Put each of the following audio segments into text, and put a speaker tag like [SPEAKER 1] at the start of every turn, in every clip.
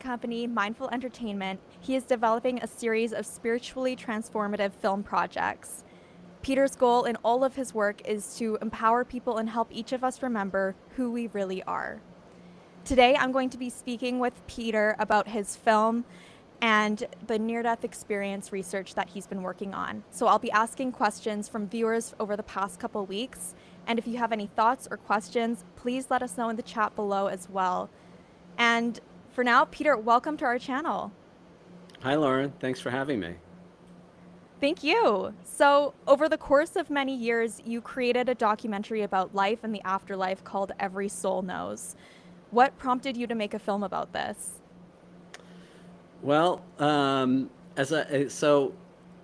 [SPEAKER 1] company, Mindful Entertainment, he is developing a series of spiritually transformative film projects. Peter's goal in all of his work is to empower people and help each of us remember who we really are. Today, I'm going to be speaking with Peter about his film and the near-death experience research that he's been working on. So I'll be asking questions from viewers over the past couple weeks. And if you have any thoughts or questions, please let us know in the chat below as well. And for now, Peter, welcome to our channel.
[SPEAKER 2] Hi, Lauren. Thanks for having me.
[SPEAKER 1] Thank you. So over the course of many years, you created a documentary about life and the afterlife called Every Soul Knows. What prompted you to make a film about this?
[SPEAKER 2] Well, so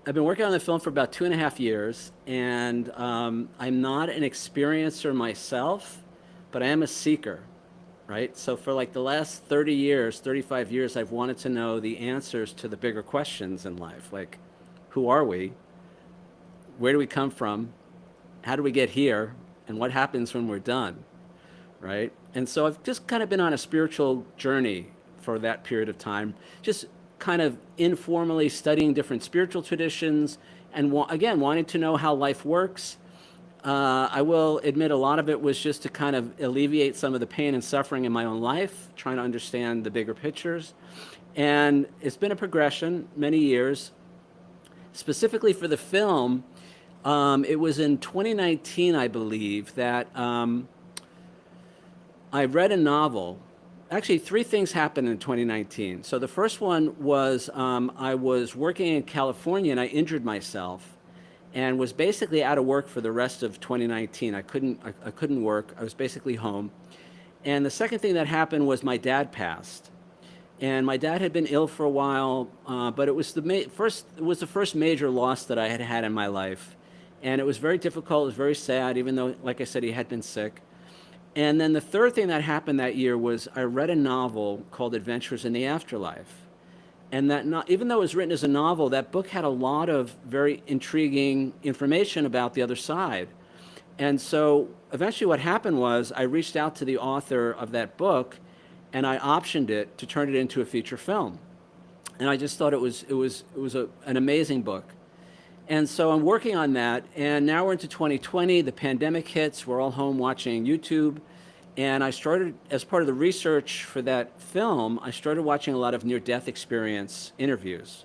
[SPEAKER 2] I've been working on the film for about 2.5 years, and I'm not an experiencer myself, but I am a seeker, right? So for like the last 30 years, 35 years, I've wanted to know the answers to the bigger questions in life, like who are we? Where do we come from? How do we get here? And what happens when we're done, right? And so I've just kind of been on a spiritual journey for that period of time, just kind of informally studying different spiritual traditions and again, wanting to know how life works. I will admit a lot of it was just to kind of alleviate some of the pain and suffering in my own life, trying to understand the bigger pictures. And it's been a progression, many years. Specifically for the film, it was in 2019, I believe, that I read a novel. Actually, 3 things happened in 2019. So the first one was I was working in California and I injured myself and was basically out of work for the rest of 2019. I couldn't work. I was basically home. And the second thing that happened was my dad passed. And my dad had been ill for a while, but it was the first major loss that I had had in my life. And it was very difficult, it was very sad, even though, like I said, he had been sick. And then the third thing that happened that year was I read a novel called Adventures in the Afterlife. And even though it was written as a novel, that book had a lot of very intriguing information about the other side. And so eventually what happened was I reached out to the author of that book and I optioned it to turn it into a feature film. And I just thought it was an amazing book. And so I'm working on that, and now we're into 2020, the pandemic hits, we're all home watching YouTube, and I started, as part of the research for that film, I started watching a lot of near-death experience interviews.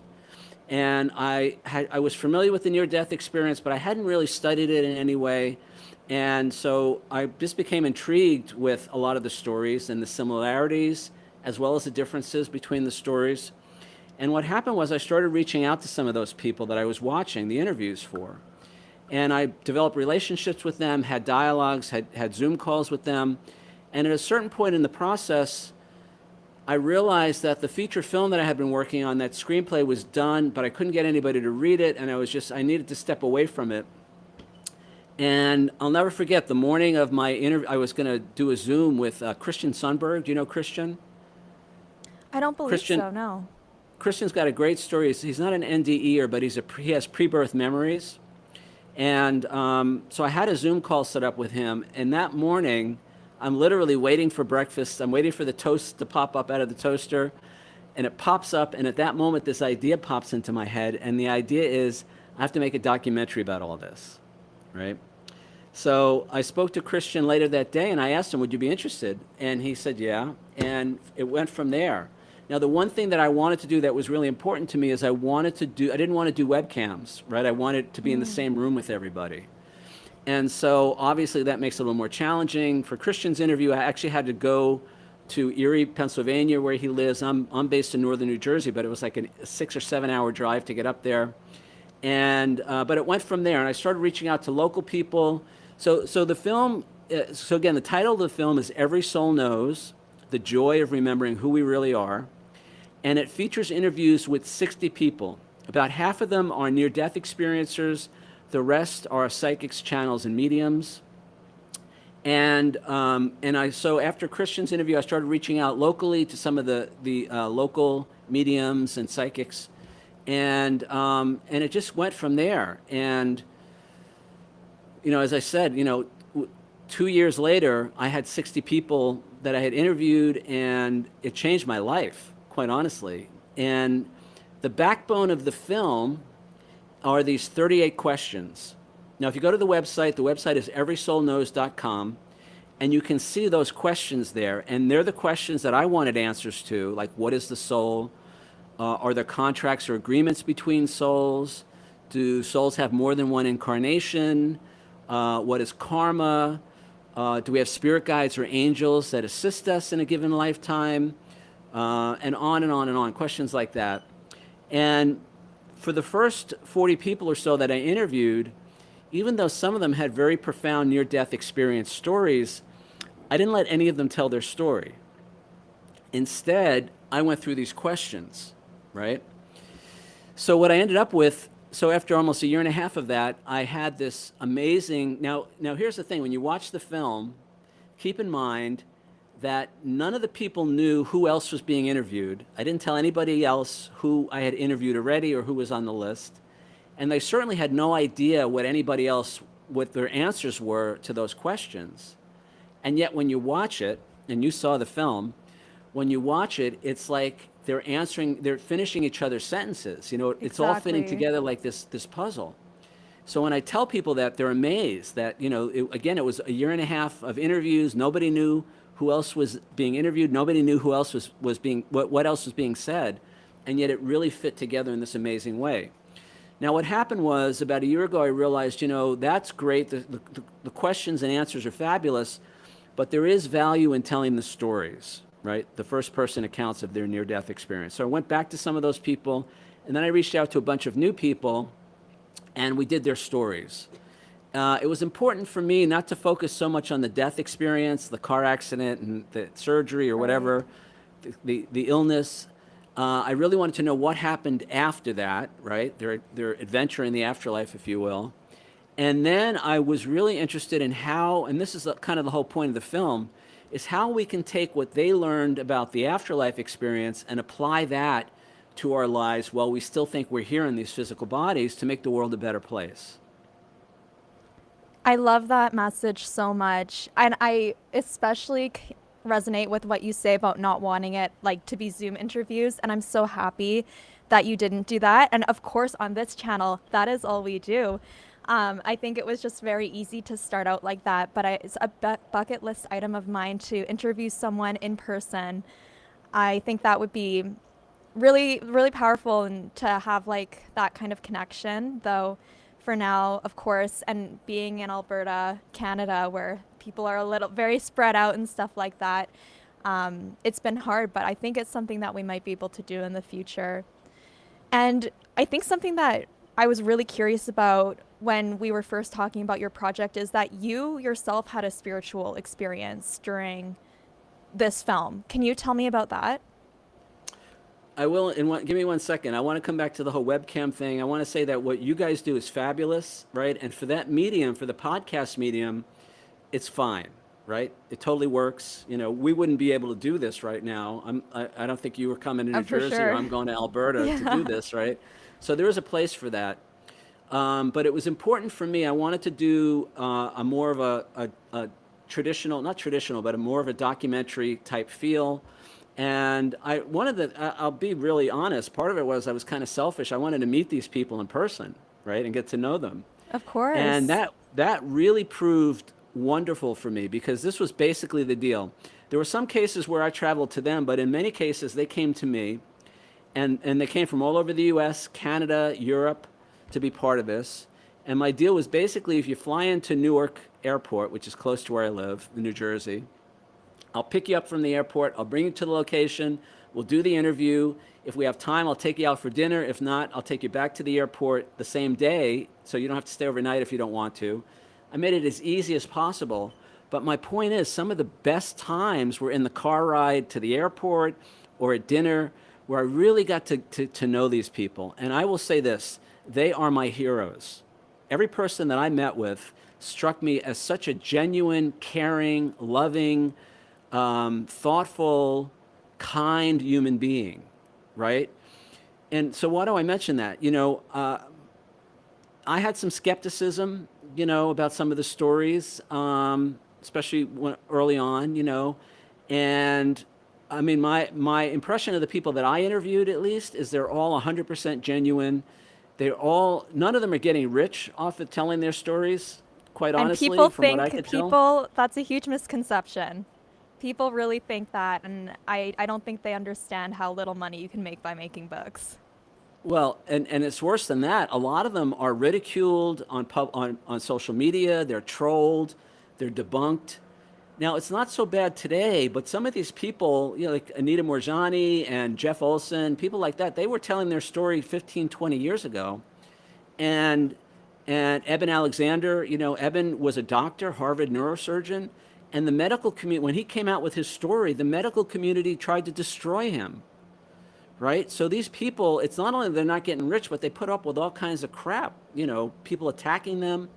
[SPEAKER 2] And I was familiar with the near-death experience, but I hadn't really studied it in any way. And so I just became intrigued with a lot of the stories and the similarities, as well as the differences between the stories. And what happened was I started reaching out to some of those people that I was watching the interviews for. And I developed relationships with them, had dialogues, had Zoom calls with them. And at a certain point in the process, I realized that the feature film that I had been working on, that screenplay was done, but I couldn't get anybody to read it, and I needed to step away from it. And I'll never forget the morning of my interview, I was going to do a Zoom with Christian Sundberg. Do you know Christian?
[SPEAKER 1] I don't believe so, no.
[SPEAKER 2] Christian's got a great story. He's not an NDEer, but he has pre-birth memories. And so I had a Zoom call set up with him. And that morning, I'm literally waiting for breakfast. I'm waiting for the toast to pop up out of the toaster. And it pops up. And at that moment, this idea pops into my head. And the idea is I have to make a documentary about all this, right? So I spoke to Christian later that day, and I asked him, would you be interested? And he said, yeah. And it went from there. Now, the one thing that I wanted to do that was really important to me is I didn't want to do webcams, right? I wanted to be in the same room with everybody. And so obviously that makes it a little more challenging. For Christian's interview, I actually had to go to Erie, Pennsylvania, where he lives. I'm based in northern New Jersey, but it was like a 6 or 7 hour drive to get up there. And but it went from there, and I started reaching out to local people. So the film, so again, the title of the film is Every Soul Knows, The Joy of Remembering Who We Really Are. And it features interviews with 60 people. About half of them are near-death experiencers. The rest are psychics, channels, and mediums. And so after Christian's interview, I started reaching out locally to some of the local mediums and psychics. And it just went from there. And, you know, as I said, you know, 2 years later, I had 60 people that I had interviewed, and it changed my life, quite honestly. And the backbone of the film are these 38 questions. Now, if you go to the website is everysoulknows.com, and you can see those questions there. And they're the questions that I wanted answers to, like what is the soul? Are there contracts or agreements between souls? Do souls have more than one incarnation? What is karma? Do we have spirit guides or angels that assist us in a given lifetime? And on and on and on, questions like that. And for the first 40 people or so that I interviewed, even though some of them had very profound near-death experience stories, I didn't let any of them tell their story. Instead, I went through these questions, right? So what I ended up with, so after almost a year and a half of that, I had this amazing, now here's the thing, when you watch the film, keep in mind that none of the people knew who else was being interviewed. I didn't tell anybody else who I had interviewed already or who was on the list. And they certainly had no idea what anybody else, what their answers were to those questions. And yet when you watch it, and you saw the film, when you watch it, it's like they're finishing each other's sentences. You know, it's all fitting together like this puzzle. So when I tell people that, they're amazed that, you know, it was a year and a half of interviews. Nobody knew who else was being interviewed. Nobody knew who else was being, what else was being said. And yet it really fit together in this amazing way. Now, what happened was about a year ago, I realized, you know, that's great. The questions and answers are fabulous, but there is value in telling the stories, right? The first person accounts of their near-death experience. So I went back to some of those people, and then I reached out to a bunch of new people, and we did their stories. It was important for me not to focus so much on the death experience, the car accident and the surgery or whatever, the illness. I really wanted to know what happened after that, right? Their adventure in the afterlife, if you will. And then I was really interested in how, and this is kind of the whole point of the film, is how we can take what they learned about the afterlife experience and apply that to our lives while we still think we're here in these physical bodies to make the world a better place.
[SPEAKER 1] I love that message so much. And I especially resonate with what you say about not wanting it like to be Zoom interviews. And I'm so happy that you didn't do that. And of course, on this channel, that is all we do. I think it was just very easy to start out like that, but it's a bucket list item of mine to interview someone in person. I think that would be really, really powerful and to have like that kind of connection, though for now, of course, and being in Alberta, Canada, where people are very spread out and stuff like that, it's been hard, but I think it's something that we might be able to do in the future. And I think something that I was really curious about when we were first talking about your project is that you yourself had a spiritual experience during this film. Can you tell me about that?
[SPEAKER 2] I will, give me 1 second. I want to come back to the whole webcam thing. I want to say that what you guys do is fabulous, right? And for that medium, for the podcast medium, it's fine, right? It totally works. You know, we wouldn't be able to do this right now. I don't think you were coming to New Jersey or I'm going to Alberta to do this, right? So there is a place for that. But it was important for me. I wanted to do a more of a traditional, not traditional, but a more of a documentary type feel. And I'll be really honest, part of it was I was kind of selfish. I wanted to meet these people in person, right, and get to know them.
[SPEAKER 1] Of course.
[SPEAKER 2] And that really proved wonderful for me because this was basically the deal. There were some cases where I traveled to them, but in many cases they came to me, and they came from all over the U.S., Canada, Europe, to be part of this. And my deal was basically if you fly into Newark Airport, which is close to where I live, in New Jersey, I'll pick you up from the airport, I'll bring you to the location, we'll do the interview. If we have time, I'll take you out for dinner. If not, I'll take you back to the airport the same day, so you don't have to stay overnight if you don't want to. I made it as easy as possible. But my point is, some of the best times were in the car ride to the airport or at dinner, where I really got to know these people. And I will say this, they are my heroes. Every person that I met with struck me as such a genuine, caring, loving, thoughtful, kind human being, right? And so why do I mention that? You know, I had some skepticism, you know, about some of the stories, especially early on, you know, and I mean, my impression of the people that I interviewed, at least, is they're all 100% genuine. None of them are getting rich off of telling their stories, quite
[SPEAKER 1] And
[SPEAKER 2] honestly, from what I could tell.
[SPEAKER 1] that's a huge misconception. People really think that, and I don't think they understand how little money you can make by making books.
[SPEAKER 2] Well, and it's worse than that. A lot of them are ridiculed on social media. They're trolled. They're debunked. Now, it's not so bad today, but some of these people, like Anita Moorjani and Jeff Olson, people like that, they were telling their story 15, 20 years ago. And and Eben Alexander, Eben was a doctor, Harvard neurosurgeon, and the medical community, when he came out with his story, the medical community tried to destroy him, right? So these people, it's not only they're not getting rich, but they put up with all kinds of crap, people attacking them.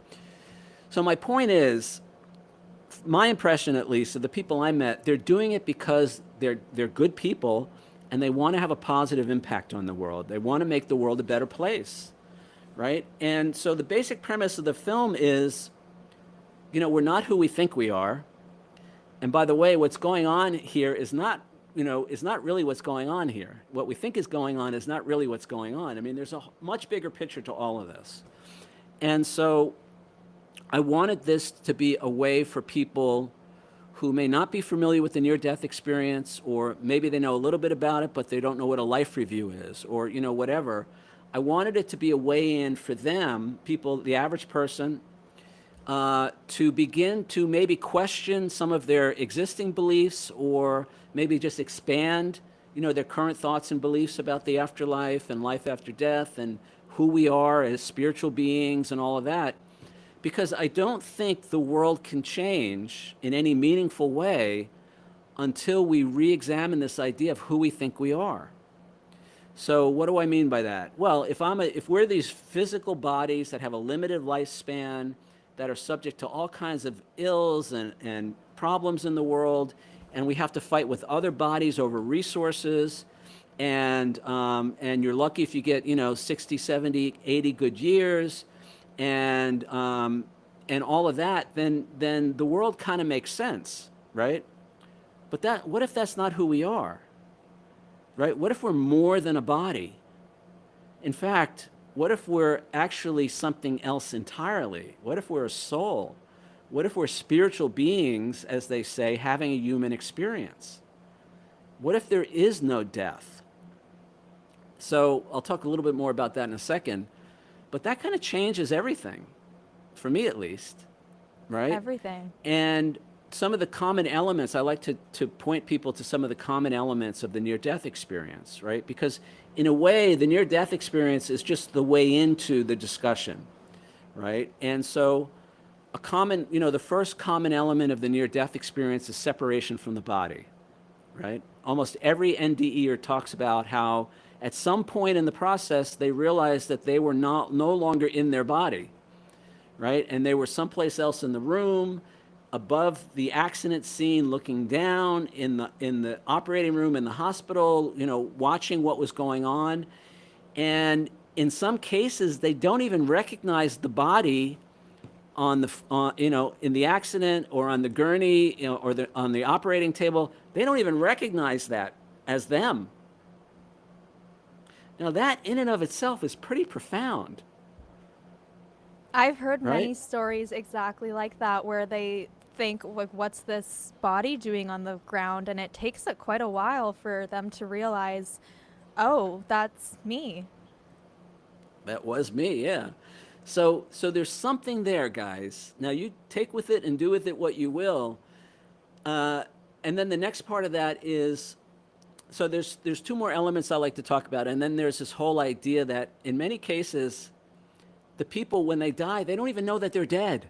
[SPEAKER 2] So my point is, my impression at least of the people I met, they're doing it because they're good people and they want to have a positive impact on the world. They want to make the world a better place, right? And so the basic premise of the film is, we're not who we think we are. And by the way, what's going on here is not really what's going on here. What we think is going on is not really what's going on. I mean, there's a much bigger picture to all of this. And so I wanted this to be a way for people who may not be familiar with the near-death experience, or maybe they know a little bit about it, but they don't know what a life review is, or, whatever. I wanted it to be a way in for them, people, the average person, to begin to maybe question some of their existing beliefs, or maybe just expand, their current thoughts and beliefs about the afterlife and life after death and who we are as spiritual beings and all of that. Because I don't think the world can change in any meaningful way until we re-examine this idea of who we think we are. So what do I mean by that? Well, if we're these physical bodies that have a limited lifespan, that are subject to all kinds of ills and problems in the world, and we have to fight with other bodies over resources, and you're lucky if you get 60, 70, 80 good years, and all of that, then the world kind of makes sense, right? But what if that's not who we are, right? What if we're more than a body? In fact, what if we're actually something else entirely? What if we're a soul? What if we're spiritual beings, as they say, having a human experience? What if there is no death? So I'll talk a little bit more about that in a second. But that kind of changes everything, for me at least, right?
[SPEAKER 1] Everything.
[SPEAKER 2] And some of the common elements, I like to point people to some of the common elements of the near-death experience, right? Because in a way, the near-death experience is just the way into the discussion, right? And so the first common element of the near-death experience is separation from the body, right? Almost every NDEer talks about how at some point in the process, they realized that they were no longer in their body, right? And they were someplace else in the room, above the accident scene, looking down in the operating room in the hospital, watching what was going on. And in some cases, they don't even recognize the body in the accident or on the gurney, or on the operating table. They don't even recognize that as them. Now, that in and of itself is pretty profound.
[SPEAKER 1] I've heard
[SPEAKER 2] Right?
[SPEAKER 1] many stories exactly like that where they think, like, what's this body doing on the ground? And it takes quite a while for them to realize, oh, that's me.
[SPEAKER 2] That was me, yeah. So there's something there, guys. Now, you take with it and do with it what you will. And then the next part of that is, so there's two more elements I like to talk about, and then there's this whole idea that in many cases, the people, when they die, they don't even know that they're dead,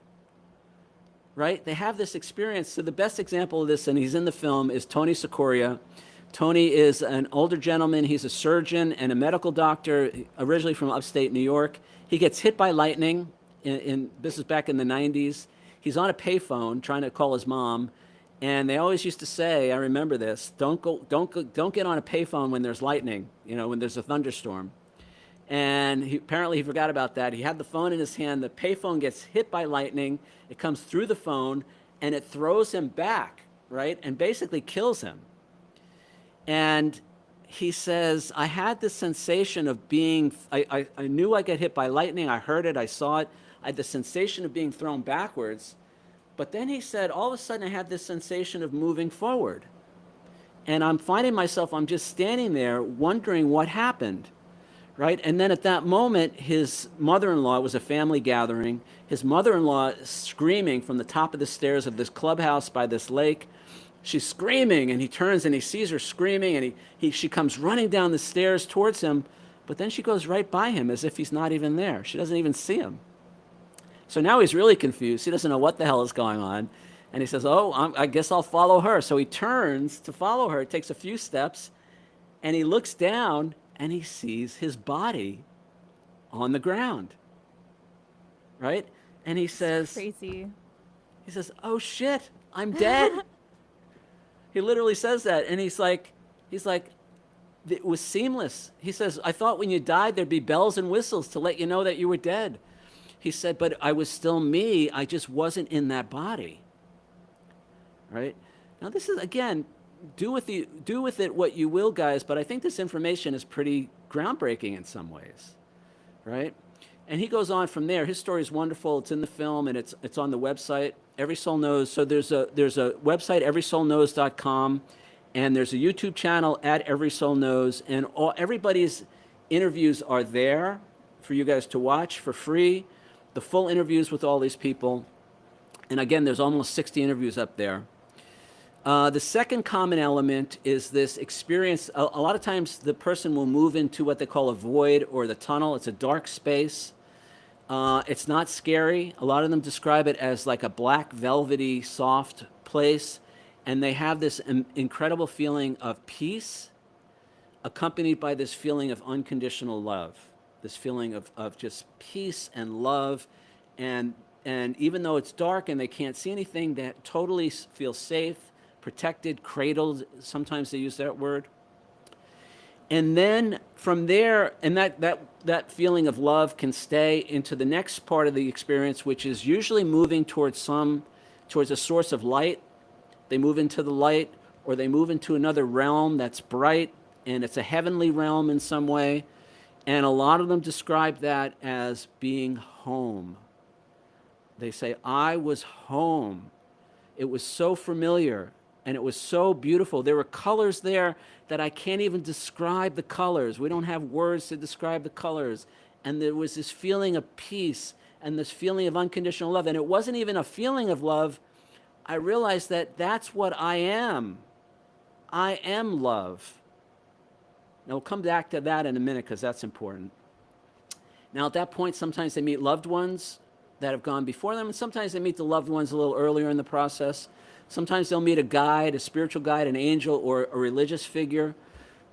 [SPEAKER 2] right? They have this experience. So the best example of this, and he's in the film, is Tony Sikoria. Tony is an older gentleman. He's a surgeon and a medical doctor, originally from upstate New York. He gets hit by lightning. This is back in the 90s. He's on a payphone trying to call his mom. And they always used to say, I remember this, don't get on a payphone when there's lightning, when there's a thunderstorm. And apparently he forgot about that. He had the phone in his hand. The payphone gets hit by lightning. It comes through the phone, and it throws him back, right? And basically kills him. And he says, I had this sensation of being, I knew I got hit by lightning. I heard it. I saw it. I had the sensation of being thrown backwards. But then he said, all of a sudden, I had this sensation of moving forward. And I'm finding myself, I'm just standing there wondering what happened, right? And then at that moment, his mother-in-law, it was a family gathering, his mother-in-law screaming from the top of the stairs of this clubhouse by this lake. She's screaming, and he turns and he sees her screaming, and she comes running down the stairs towards him, but then she goes right by him as if he's not even there. She doesn't even see him. So now he's really confused. He doesn't know what the hell is going on. And he says, I guess I'll follow her. So he turns to follow her, takes a few steps, and he looks down, and he sees his body on the ground, right? And he says,
[SPEAKER 1] Crazy.
[SPEAKER 2] he says, oh shit, I'm dead. He literally says that, and he's like, it was seamless. He says, I thought when you died there'd be bells and whistles to let you know that you were dead. He said, but I was still me. I just wasn't in that body. Right? Now this is, again, do with it what you will, guys, but I think this information is pretty groundbreaking in some ways. Right? And he goes on from there. His story is wonderful. It's in the film, and it's on the website. Every Soul Knows. So there's a website, everysoulknows.com, and there's a YouTube channel at Every Soul Knows, and everybody's interviews are there for you guys to watch for free. The full interviews with all these people. And again, there's almost 60 interviews up there. The second common element is this experience. A lot of times the person will move into what they call a void or the tunnel. It's a dark space. It's not scary. A lot of them describe it as like a black, velvety, soft place. And they have this incredible feeling of peace, accompanied by this feeling of unconditional love, this feeling of just peace and love. And even though it's dark and they can't see anything, they totally feel safe, protected, cradled. Sometimes they use that word. And then from there, and that feeling of love can stay into the next part of the experience, which is usually moving towards a source of light. They move into the light, or they move into another realm that's bright, and it's a heavenly realm in some way. And a lot of them describe that as being home. They say, I was home. It was so familiar, and it was so beautiful. There were colors there that I can't even describe the colors. We don't have words to describe the colors. And there was this feeling of peace and this feeling of unconditional love. And it wasn't even a feeling of love. I realized that that's what I am. I am love. Now, we'll come back to that in a minute because that's important. Now, at that point, sometimes they meet loved ones that have gone before them, and sometimes they meet the loved ones a little earlier in the process. Sometimes they'll meet a guide, a spiritual guide, an angel, or a religious figure.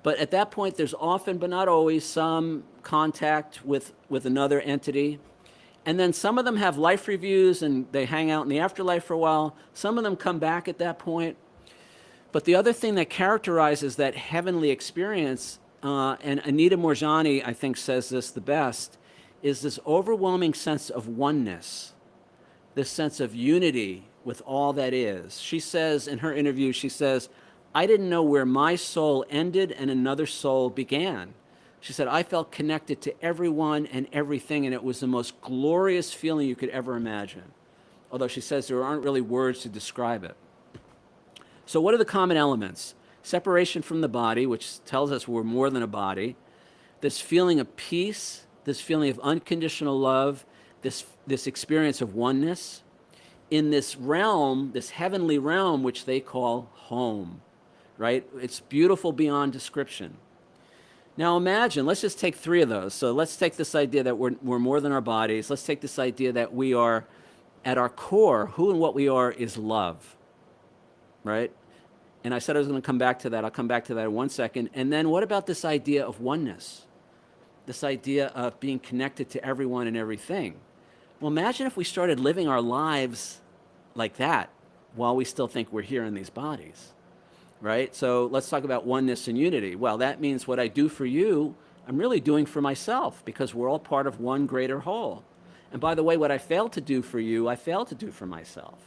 [SPEAKER 2] But at that point, there's often, but not always, some contact with another entity. And then some of them have life reviews, and they hang out in the afterlife for a while. Some of them come back at that point. But the other thing that characterizes that heavenly experience, and Anita Moorjani, I think, says this the best, is this overwhelming sense of oneness, this sense of unity with all that is. She says in her interview, she says, I didn't know where my soul ended and another soul began. She said, I felt connected to everyone and everything, and it was the most glorious feeling you could ever imagine. Although she says there aren't really words to describe it. So what are the common elements? Separation from the body, which tells us we're more than a body. This feeling of peace, this feeling of unconditional love, this experience of oneness in this realm, this heavenly realm, which they call home, right? It's beautiful beyond description. Now imagine, let's just take three of those. So let's take this idea that we're more than our bodies. Let's take this idea that we are, at our core, who and what we are is love, right? And I said I was going to come back to that. I'll come back to that in 1 second. And then what about this idea of oneness? This idea of being connected to everyone and everything. Well, imagine if we started living our lives like that while we still think we're here in these bodies, right? So let's talk about oneness and unity. Well, that means what I do for you, I'm really doing for myself, because we're all part of one greater whole. And by the way, what I failed to do for you, I failed to do for myself.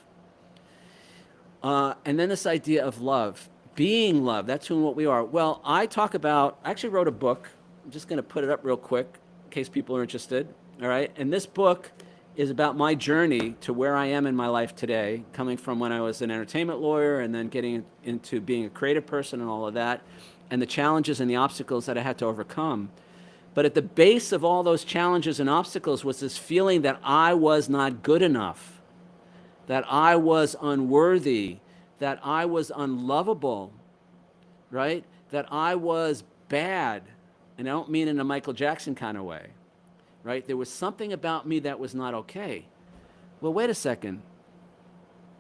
[SPEAKER 2] And then this idea of love, Being love, that's who and what we are. Well, I actually wrote a book. I'm just going to put it up real quick in case people are interested. All right. And this book is about my journey to where I am in my life today, coming from when I was an entertainment lawyer and then getting into being a creative person and all of that, and the challenges and the obstacles that I had to overcome. But at the base of all those challenges and obstacles was this feeling that I was not good enough, that I was unworthy, that I was unlovable, right? That I was bad. And I don't mean in a Michael Jackson kind of way, right? There was something about me that was not okay. Well, wait a second.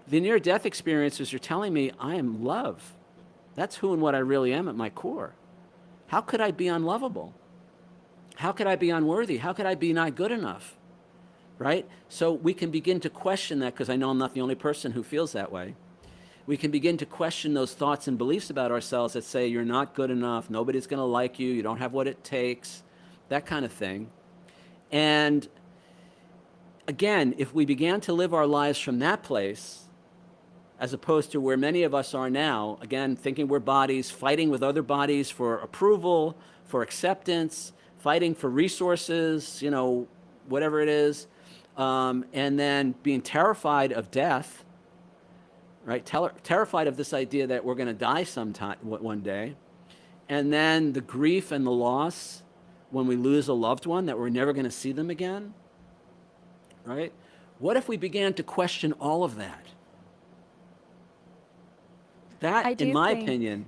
[SPEAKER 2] The near-death experiences are telling me I am love. That's who and what I really am at my core. How could I be unlovable? How could I be unworthy? How could I be not good enough? Right? So we can begin to question that, because I know I'm not the only person who feels that way. We can begin to question those thoughts and beliefs about ourselves that say you're not good enough, nobody's going to like you, you don't have what it takes, that kind of thing. And again, if we began to live our lives from that place, as opposed to where many of us are now, again, thinking we're bodies, fighting with other bodies for approval, for acceptance, fighting for resources, whatever it is, and then being terrified of death, right? Terrified of this idea that we're going to die sometime, one day, and then the grief and the loss when we lose a loved one, that we're never going to see them again, right? What if we began to question all of that? That, in my opinion,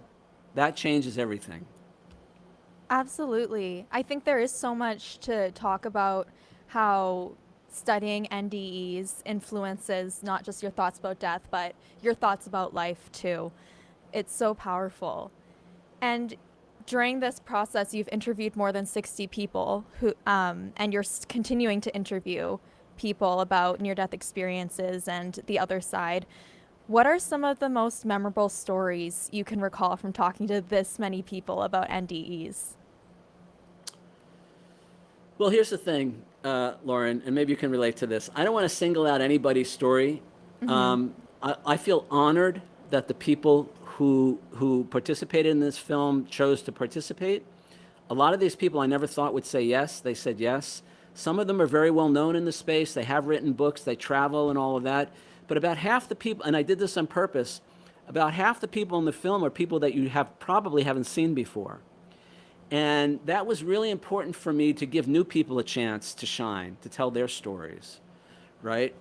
[SPEAKER 2] that changes everything.
[SPEAKER 1] Absolutely. I think there is so much to talk about how studying NDEs influences not just your thoughts about death, but your thoughts about life too. It's so powerful. And during this process, you've interviewed more than 60 people and you're continuing to interview people about near-death experiences and the other side. What are some of the most memorable stories you can recall from talking to this many people about NDEs?
[SPEAKER 2] Well, here's the thing, Lauren, and maybe you can relate to this. I don't want to single out anybody's story. I feel honored that the people who participated in this film chose to participate. A lot of these people I never thought would say yes. They said yes. Some of them are very well known in the space. They have written books. They travel and all of that. But about half the people, and I did this on purpose, about half the people in the film are people that you probably haven't seen before. And that was really important for me, to give new people a chance to shine, to tell their stories, right?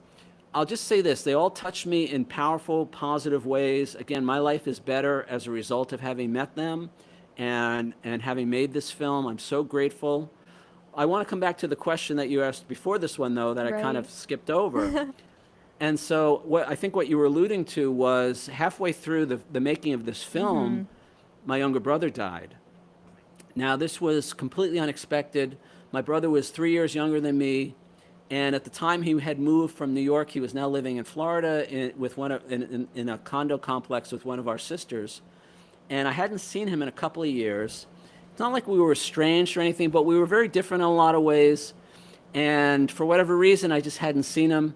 [SPEAKER 2] I'll just say this, they all touched me in powerful, positive ways. Again, my life is better as a result of having met them and having made this film. I'm so grateful. I want to come back to the question that you asked before this one, though, that I kind of skipped over. And so I think what you were alluding to was halfway through the making of this film, my younger brother died. Now, this was completely unexpected. My brother was 3 years younger than me, and at the time he had moved from New York. He was now living in Florida in a condo complex with one of our sisters, and I hadn't seen him in a couple of years. It's not like we were estranged or anything, but we were very different in a lot of ways, and for whatever reason, I just hadn't seen him.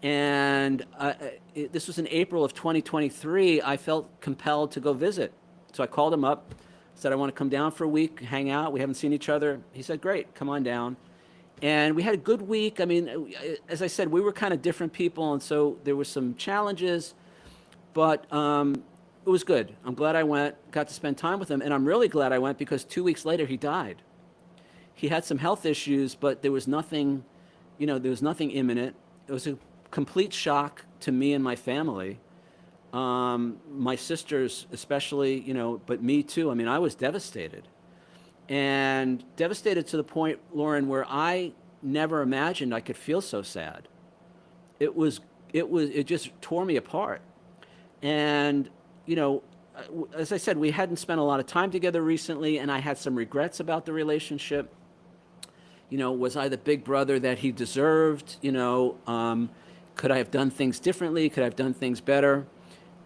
[SPEAKER 2] And this was in April of 2023. I felt compelled to go visit, so I called him up. Said, I want to come down for a week, hang out. We haven't seen each other. He said, great, come on down. And we had a good week. I mean, as I said, we were kind of different people, and so there were some challenges, but it was good. I'm glad I went, got to spend time with him, and I'm really glad I went because 2 weeks later he died. He had some health issues, but there was nothing, there was nothing imminent. It was a complete shock to me and my family. My sisters especially, but me too. I mean, I was devastated. And devastated to the point, Lauren, where I never imagined I could feel so sad. It just tore me apart. And, as I said, we hadn't spent a lot of time together recently, and I had some regrets about the relationship. Was I the big brother that he deserved? Could I have done things differently? Could I have done things better?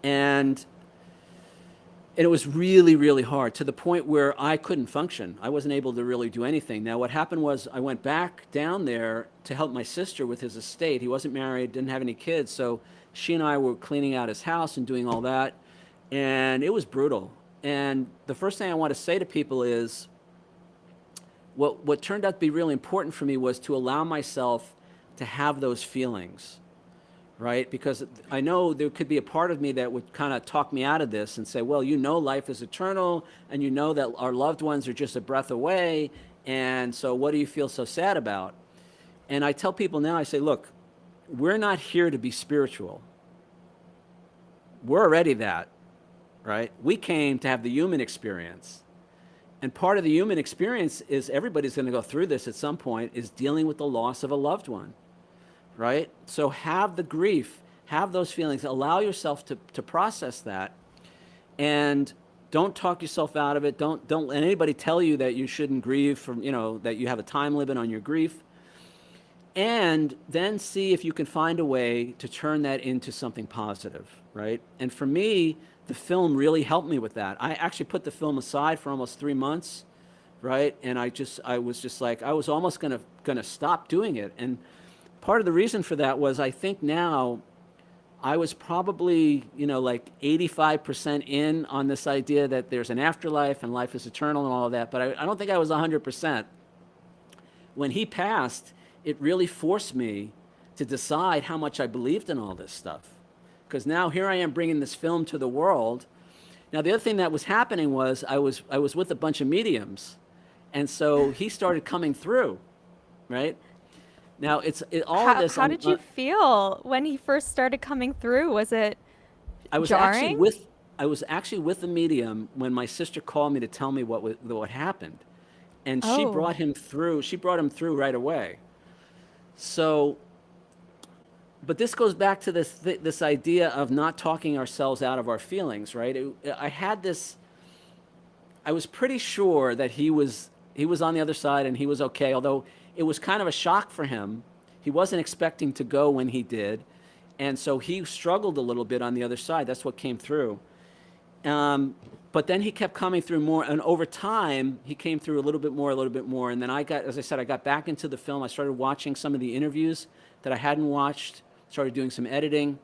[SPEAKER 2] And it was really, really hard, to the point where I couldn't function. I wasn't able to really do anything. Now, what happened was I went back down there to help my sister with his estate. He wasn't married, didn't have any kids, so she and I were cleaning out his house and doing all that. and it was brutal. And the first thing I want to say to people is what turned out to be really important for me was to allow myself to have those feelings, right? Because I know there could be a part of me that would kind of talk me out of this and say, well, you know, life is eternal, and you know that our loved ones are just a breath away, and so what do you feel so sad about? And I tell people now, I say, look, we're not here to be spiritual. We're already that, right? We came to have the human experience. And part of the human experience is everybody's going to go through this at some point, is dealing with the loss of a loved one, right? So have the grief, have those feelings, allow yourself to process that, and don't talk yourself out of it. Don't let anybody tell you that you shouldn't grieve, from, you know, that you have a time limit on your grief. And then see if you can find a way to turn that into something positive, right? And for me, the film really helped me with that. I actually put the film aside for almost 3 months, right? And I was just like, I was almost gonna stop doing it. And part of the reason for that was, I think now I was probably, you know, like 85% in on this idea that there's an afterlife and life is eternal and all of that, but I don't think I was 100%. When he passed, it really forced me to decide how much I believed in all this stuff. Because now here I am bringing this film to the world. Now, the other thing that was happening was I was with a bunch of mediums. And so he started coming through, right? Now, all of this.
[SPEAKER 1] How did you feel when he first started coming through? Was it
[SPEAKER 2] I was
[SPEAKER 1] jarring?
[SPEAKER 2] actually with the medium when my sister called me to tell me what happened. And she
[SPEAKER 1] Oh,
[SPEAKER 2] brought him through. She brought him through right away. So, but this goes back to this idea of not talking ourselves out of our feelings, right? I was pretty sure that he was on the other side and he was okay, although it was kind of a shock for him. He wasn't expecting to go when he did, and so he struggled a little bit on the other side. That's what came through. But then he kept coming through more, and over time, he came through a little bit more, and then as I said, I got back into the film. I started watching some of the interviews that I hadn't watched, started doing some editing,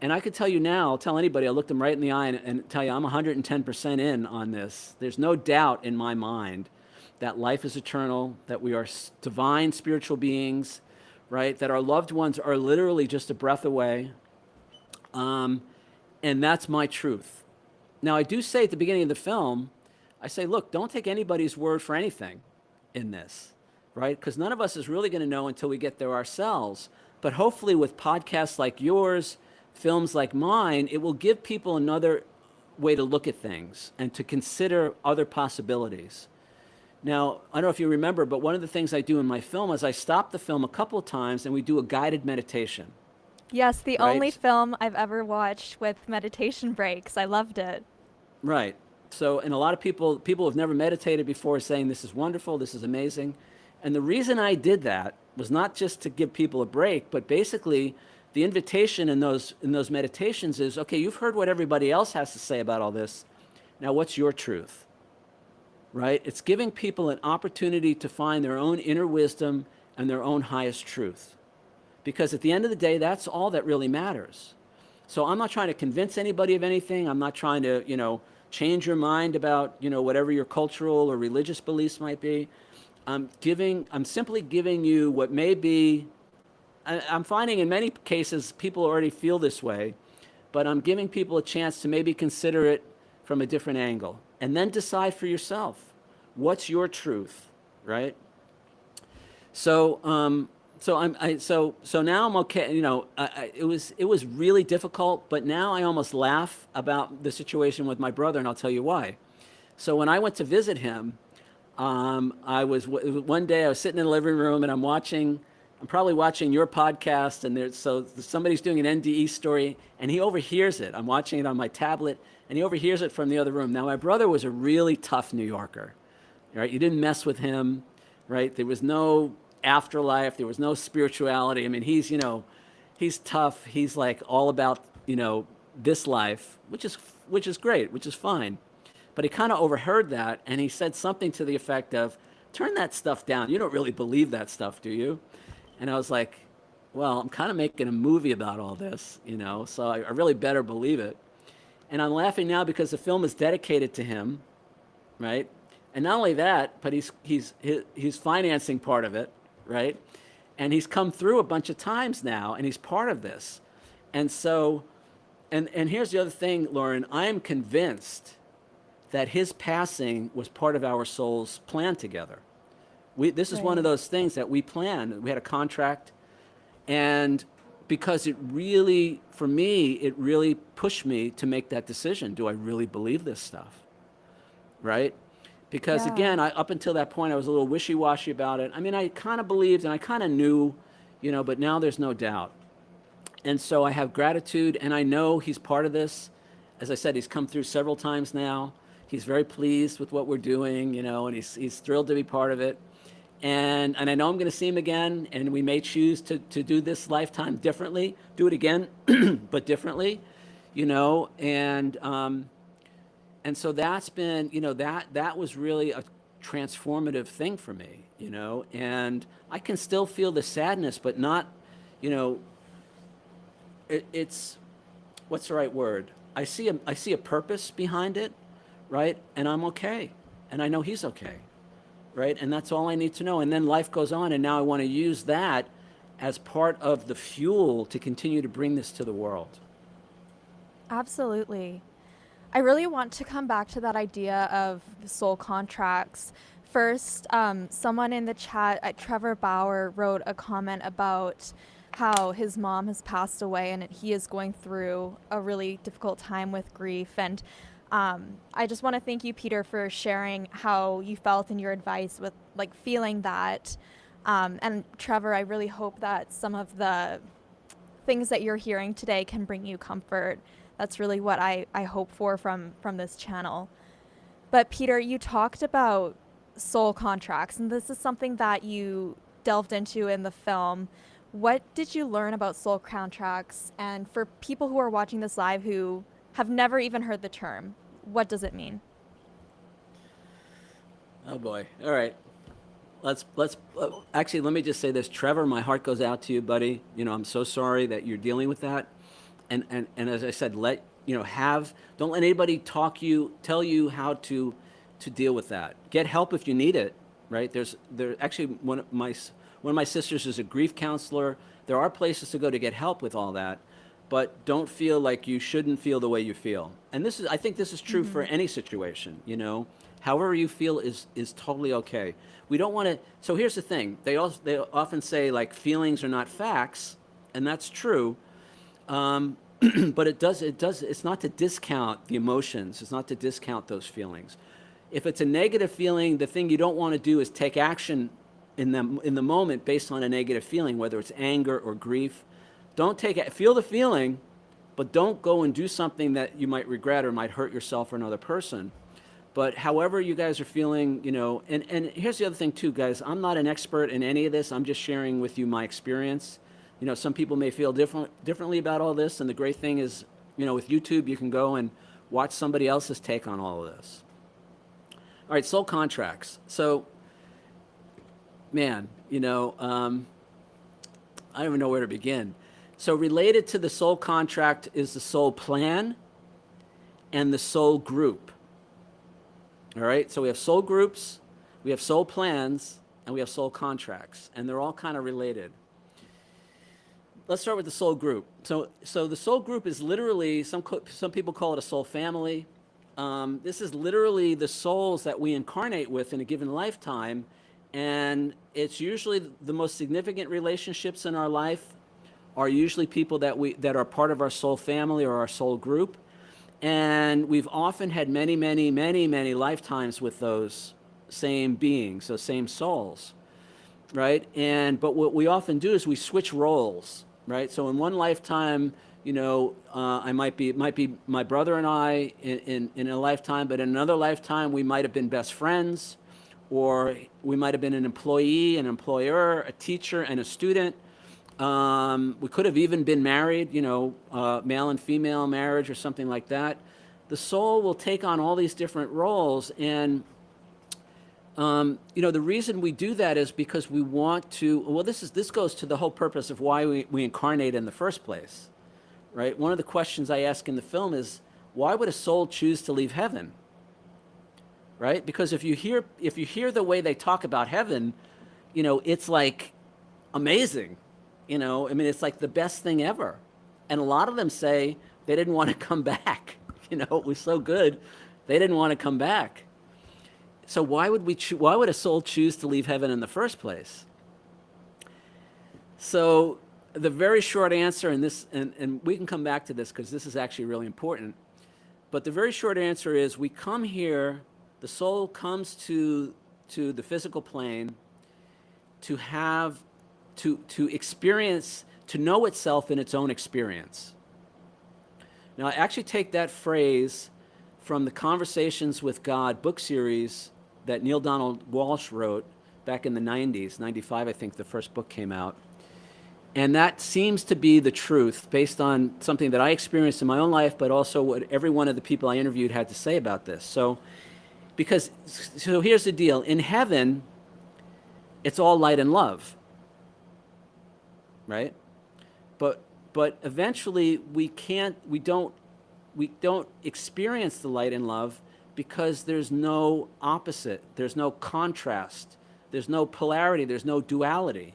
[SPEAKER 2] and I could tell you now, I'll tell anybody, I'll look them right in the eye and tell you I'm 110% in on this. There's no doubt in my mind that life is eternal, that we are divine spiritual beings, right? That our loved ones are literally just a breath away, and that's my truth. Now, I do say at the beginning of the film, I say, look, don't take anybody's word for anything in this, right? Because none of us is really going to know until we get there ourselves. But hopefully with podcasts like yours, films like mine, it will give people another way to look at things and to consider other possibilities. Now, I don't know if you remember, but one of the things I do in my film is I stop the film a couple of times and we do a guided meditation,
[SPEAKER 1] yes, the only
[SPEAKER 2] right?
[SPEAKER 1] film I've ever watched with meditation breaks. I loved it.
[SPEAKER 2] Right. So, and a lot of people who have never meditated before are saying this is wonderful, this is amazing. And the reason I did that was not just to give people a break, but basically the invitation in those meditations is, okay, you've heard what everybody else has to say about all this. Now, what's your truth? Right? It's giving people an opportunity to find their own inner wisdom and their own highest truth. Because at the end of the day, that's all that really matters. So I'm not trying to convince anybody of anything. I'm not trying to, change your mind about, whatever your cultural or religious beliefs might be. I'm simply giving you what may be, I'm finding in many cases people already feel this way, but I'm giving people a chance to maybe consider it from a different angle and then decide for yourself, what's your truth, right? So, so now I'm okay. It was really difficult, but now I almost laugh about the situation with my brother, and I'll tell you why. So when I went to visit him, one day I was sitting in the living room and I'm probably watching your podcast, and somebody's doing an NDE story, and he overhears it. I'm watching it on my tablet, and he overhears it from the other room. Now my brother was a really tough New Yorker, right? You didn't mess with him, right? There was no afterlife. There was no spirituality. I mean, he's tough. He's like all about, this life, which is great, which is fine. But he kind of overheard that, and he said something to the effect of, turn that stuff down. You don't really believe that stuff, do you? And I was like, well, I'm kind of making a movie about all this, so I really better believe it. And I'm laughing now because the film is dedicated to him, right? And not only that, but he's financing part of it, right? And he's come through a bunch of times now, and he's part of this. And so, and here's the other thing, Lauren. I am convinced that his passing was part of our soul's plan together. This is one of
[SPEAKER 1] Right.
[SPEAKER 2] those things that we planned. We had a contract, and because it really, for me, it really pushed me to make that decision. Do I really believe this stuff? Right? Because
[SPEAKER 1] Yeah.
[SPEAKER 2] again, up until that point, I was a little wishy-washy about it. I mean, I kind of believed and I kind of knew, but now there's no doubt. And so I have gratitude, and I know he's part of this. As I said, he's come through several times now. He's very pleased with what we're doing, and he's thrilled to be part of it. And I know I'm going to see him again, and we may choose to do this lifetime differently, do it again, but differently, and so that's been, that was really a transformative thing for me, and I can still feel the sadness, but not, you know, it's, what's the right word? I see a purpose behind it, right? And I'm okay, and I know he's okay, right? And that's all I need to know. And then life goes on, and now I want to use that as part of the fuel to continue to bring this to the world.
[SPEAKER 1] Absolutely. I really want to come back to that idea of soul contracts. First, someone in the chat, Trevor Bauer, wrote a comment about how his mom has passed away and he is going through a really difficult time with grief. And I just want to thank you, Peter, for sharing how you felt and your advice with like feeling that. And Trevor, I really hope that some of the things that you're hearing today can bring you comfort. That's really what I hope for from this channel. But Peter, you talked about soul contracts, and this is something that you delved into in the film. What did you learn about soul contracts? And for people who are watching this live who have never even heard the term, what does it mean?
[SPEAKER 2] Oh boy. All right. Let's actually, let me just say this. Trevor, my heart goes out to you, buddy. I'm so sorry that you're dealing with that. And as I said, don't let anybody tell you how to deal with that. Get help if you need it, right? There actually, one of my sisters is a grief counselor. There are places to go to get help with all that, but don't feel like you shouldn't feel the way you feel. And I think this is true for any situation, however you feel is totally okay. We don't want to. So here's the thing. They often say like feelings are not facts, and that's true. But it's not to discount the emotions. It's not to discount those feelings. If it's a negative feeling, the thing you don't want to do is take action in the moment based on a negative feeling, whether it's anger or grief. Don't feel the feeling, but don't go and do something that you might regret or might hurt yourself or another person. But however you guys are feeling, and here's the other thing too, guys. I'm not an expert in any of this. I'm just sharing with you my experience. Some people may feel differently about all this, and the great thing is, with YouTube, you can go and watch somebody else's take on all of this. All right, soul contracts. So, man, I don't even know where to begin. So related to the soul contract is the soul plan and the soul group. All right, so we have soul groups, we have soul plans, and we have soul contracts, and they're all kind of related. Let's start with the soul group. So the soul group is literally, some people call it a soul family. This is literally the souls that we incarnate with in a given lifetime, and it's usually the most significant relationships in our life are usually people that are part of our soul family or our soul group, and we've often had many, many, many, many lifetimes with those same beings, those same souls, right? But what we often do is we switch roles. Right. So in one lifetime, I might be my brother and I in a lifetime, but in another lifetime, we might have been best friends, or we might have been an employee, an employer, a teacher, and a student. We could have even been married, male and female marriage or something like that. The soul will take on all these different roles, and the reason we do that is because we want to, well, this goes to the whole purpose of why we incarnate in the first place, right? One of the questions I ask in the film is, why would a soul choose to leave heaven? Right? Because if you hear the way they talk about heaven, it's like amazing. I mean, it's like the best thing ever. And a lot of them say they didn't want to come back. It was so good, they didn't want to come back. So why would a soul choose to leave heaven in the first place? So the very short answer, and we can come back to this because this is actually really important. But the very short answer is we come here, the soul comes to the physical plane to have, to experience, to know itself in its own experience. Now, I actually take that phrase from the Conversations with God book series that Neil Donald Walsh wrote back in the 90s, 95, I think the first book came out. And that seems to be the truth based on something that I experienced in my own life, but also what every one of the people I interviewed had to say about this. So here's the deal. In heaven, it's all light and love, right? But eventually we don't experience the light and love because there's no opposite, there's no contrast, there's no polarity, there's no duality.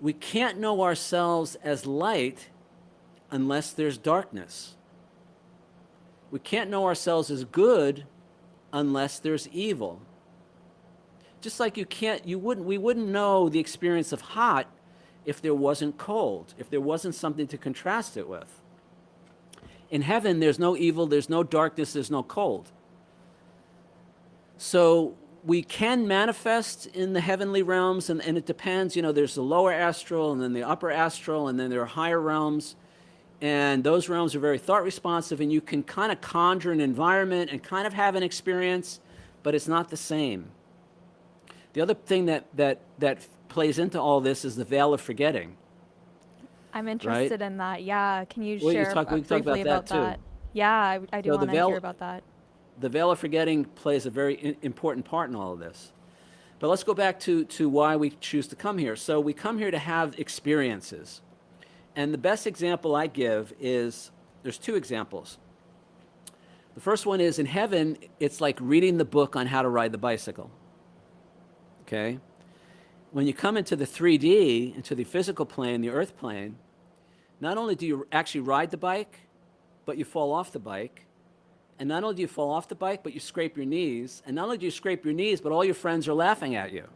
[SPEAKER 2] We can't know ourselves as light unless there's darkness. We can't know ourselves as good unless there's evil. Just like we wouldn't know the experience of hot if there wasn't cold, if there wasn't something to contrast it with. In heaven, there's no evil, there's no darkness, there's no cold. So we can manifest in the heavenly realms, and it depends, there's the lower astral and then the upper astral, and then there are higher realms. And those realms are very thought responsive, and you can kind of conjure an environment and kind of have an experience, but it's not the same. The other thing that plays into all this is the veil of forgetting.
[SPEAKER 1] I'm interested in that. Yeah. Can you
[SPEAKER 2] Well,
[SPEAKER 1] share briefly about that? Yeah, I do want to hear about that.
[SPEAKER 2] The veil of forgetting plays a very important part in all of this. But let's go back to why we choose to come here. So we come here to have experiences. And the best example I give is, there's two examples. The first one is in heaven, it's like reading the book on how to ride the bicycle. Okay? When you come into the 3D, into the physical plane, the earth plane, not only do you actually ride the bike, but you fall off the bike. And not only do you fall off the bike, but you scrape your knees. And not only do you scrape your knees, but all your friends are laughing at you.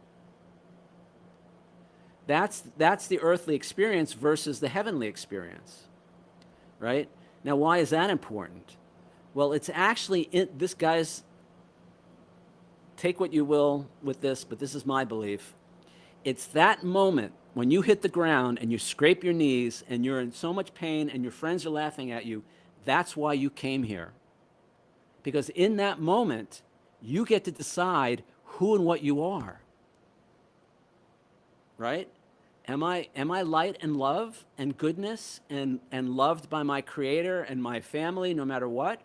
[SPEAKER 2] That's the earthly experience versus the heavenly experience, right? Now, why is that important? Well, it's actually, this guy's, take what you will with this, but this is my belief. It's that moment when you hit the ground and you scrape your knees and you're in so much pain and your friends are laughing at you, that's why you came here. Because in that moment, you get to decide who and what you are. Right? Am I light and love and goodness and loved by my Creator and my family no matter what?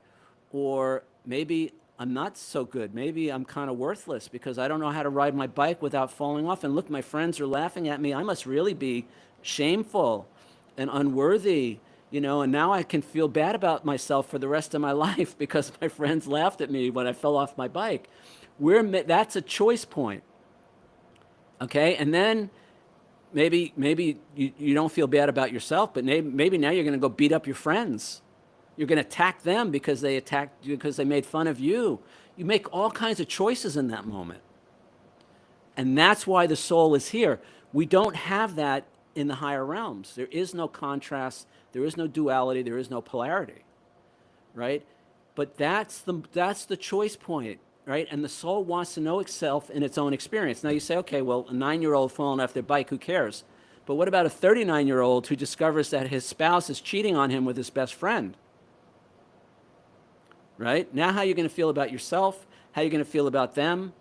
[SPEAKER 2] Or maybe I'm not so good. Maybe I'm kind of worthless because I don't know how to ride my bike without falling off. And look, my friends are laughing at me. I must really be shameful and unworthy, and now I can feel bad about myself for the rest of my life because my friends laughed at me when I fell off my bike. That's a choice point. Okay? And then maybe you don't feel bad about yourself, but maybe now you're going to go beat up your friends. You're going to attack them because they attacked you, because they made fun of you. You make all kinds of choices in that moment. And that's why the soul is here. We don't have that in the higher realms. There is no contrast. There is no duality. There is no polarity, right? But that's the choice point, right? And the soul wants to know itself in its own experience. Now you say, okay, well, a 9-year-old falling off their bike, who cares? But what about a 39-year-old who discovers that his spouse is cheating on him with his best friend? Right? Now how are you going to feel about yourself? How are you going to feel about them?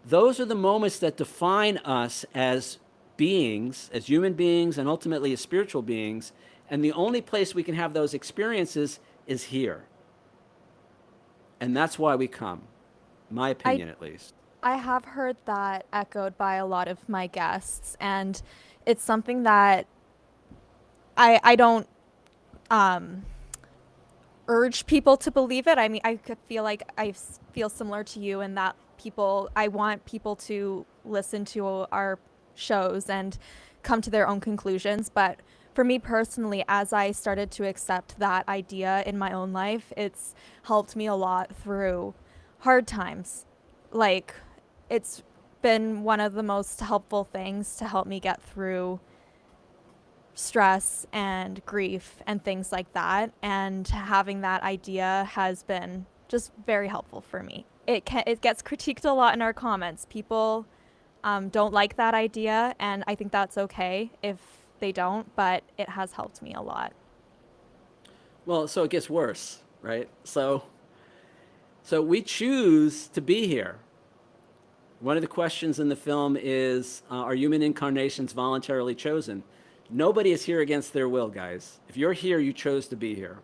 [SPEAKER 2] Those are the moments that define us as beings, as human beings, and ultimately as spiritual beings. And the only place we can have those experiences is here. And that's why we come. My opinion, at least.
[SPEAKER 1] I have heard that echoed by a lot of my guests, and it's something that I don't urge people to believe it. I mean, I could feel like feel similar to you in that I want people to listen to our shows and come to their own conclusions. But for me personally, as I started to accept that idea in my own life, it's helped me a lot through hard times. Like, it's been one of the most helpful things to help me get through stress and grief and things like that. And having that idea has been just very helpful for me. It gets critiqued a lot in our comments. People don't like that idea, and I think that's okay if they don't, but it has helped me a lot.
[SPEAKER 2] Well, so it gets worse, right? So we choose to be here. One of the questions in the film is, are human incarnations voluntarily chosen? Nobody is here against their will, guys. If you're here, you chose to be here.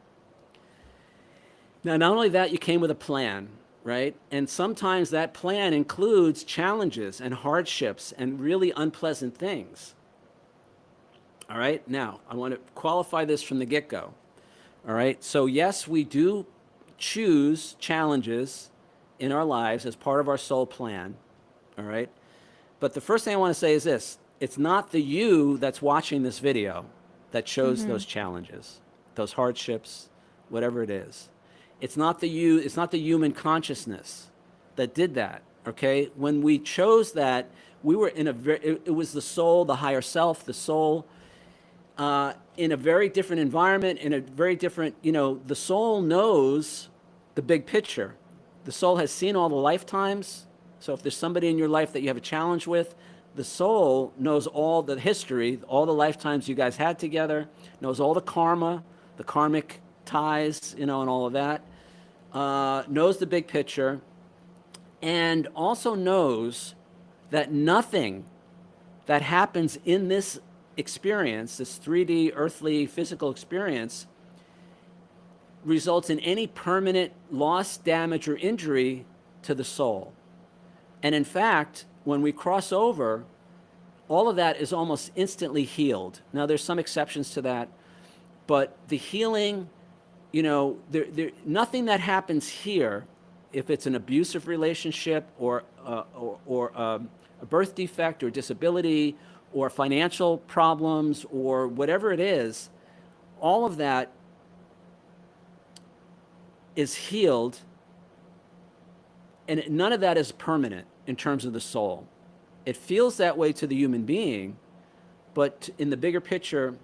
[SPEAKER 2] Now, not only that, you came with a plan, right? And sometimes that plan includes challenges and hardships and really unpleasant things. All right? Now, I want to qualify this from the get-go. All right? So, yes, we do choose challenges in our lives as part of our soul plan. All right? But the first thing I want to say is this. It's not the you that's watching this video that chose those challenges, those hardships, whatever it is. It's not the you, it's not the human consciousness that did that, okay? When we chose that, we were in it was the soul, the higher self, the soul, in a very different environment, in a very different, the soul knows the big picture. The soul has seen all the lifetimes. So if there's somebody in your life that you have a challenge with, the soul knows all the history, all the lifetimes you guys had together, knows all the karma, the karmic ties, and all of that, knows the big picture, and also knows that nothing that happens in this experience, this 3D earthly physical experience, results in any permanent loss, damage, or injury to the soul. And in fact, when we cross over, all of that is almost instantly healed. Now, there's some exceptions to that, but the healing, nothing that happens here, if it's an abusive relationship or a birth defect or disability or financial problems or whatever it is, all of that is healed, and none of that is permanent in terms of the soul. It feels that way to the human being, but in the bigger picture,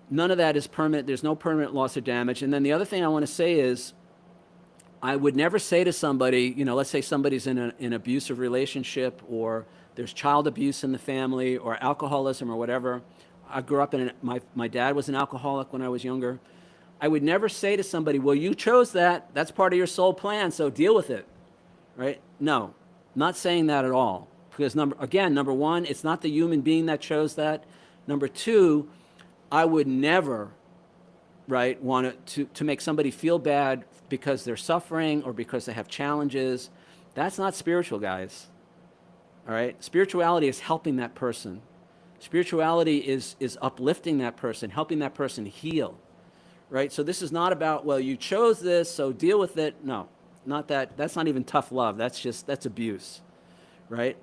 [SPEAKER 2] none of that is permanent. There's no permanent loss or damage. And then the other thing I want to say is, I would never say to somebody, let's say somebody's in an abusive relationship, or there's child abuse in the family, or alcoholism, or whatever. I grew up my dad was an alcoholic when I was younger. I would never say to somebody, well, you chose that. That's part of your soul plan, so deal with it, right? No, not saying that at all. Because number one, it's not the human being that chose that. Number two, I would never, right, want to make somebody feel bad because they're suffering or because they have challenges. That's not spiritual, guys. All right? Spirituality is helping that person. Spirituality is uplifting that person, helping that person heal. Right? So this is not about, well, you chose this, so deal with it. No, not that. That's not even tough love. That's abuse. Right?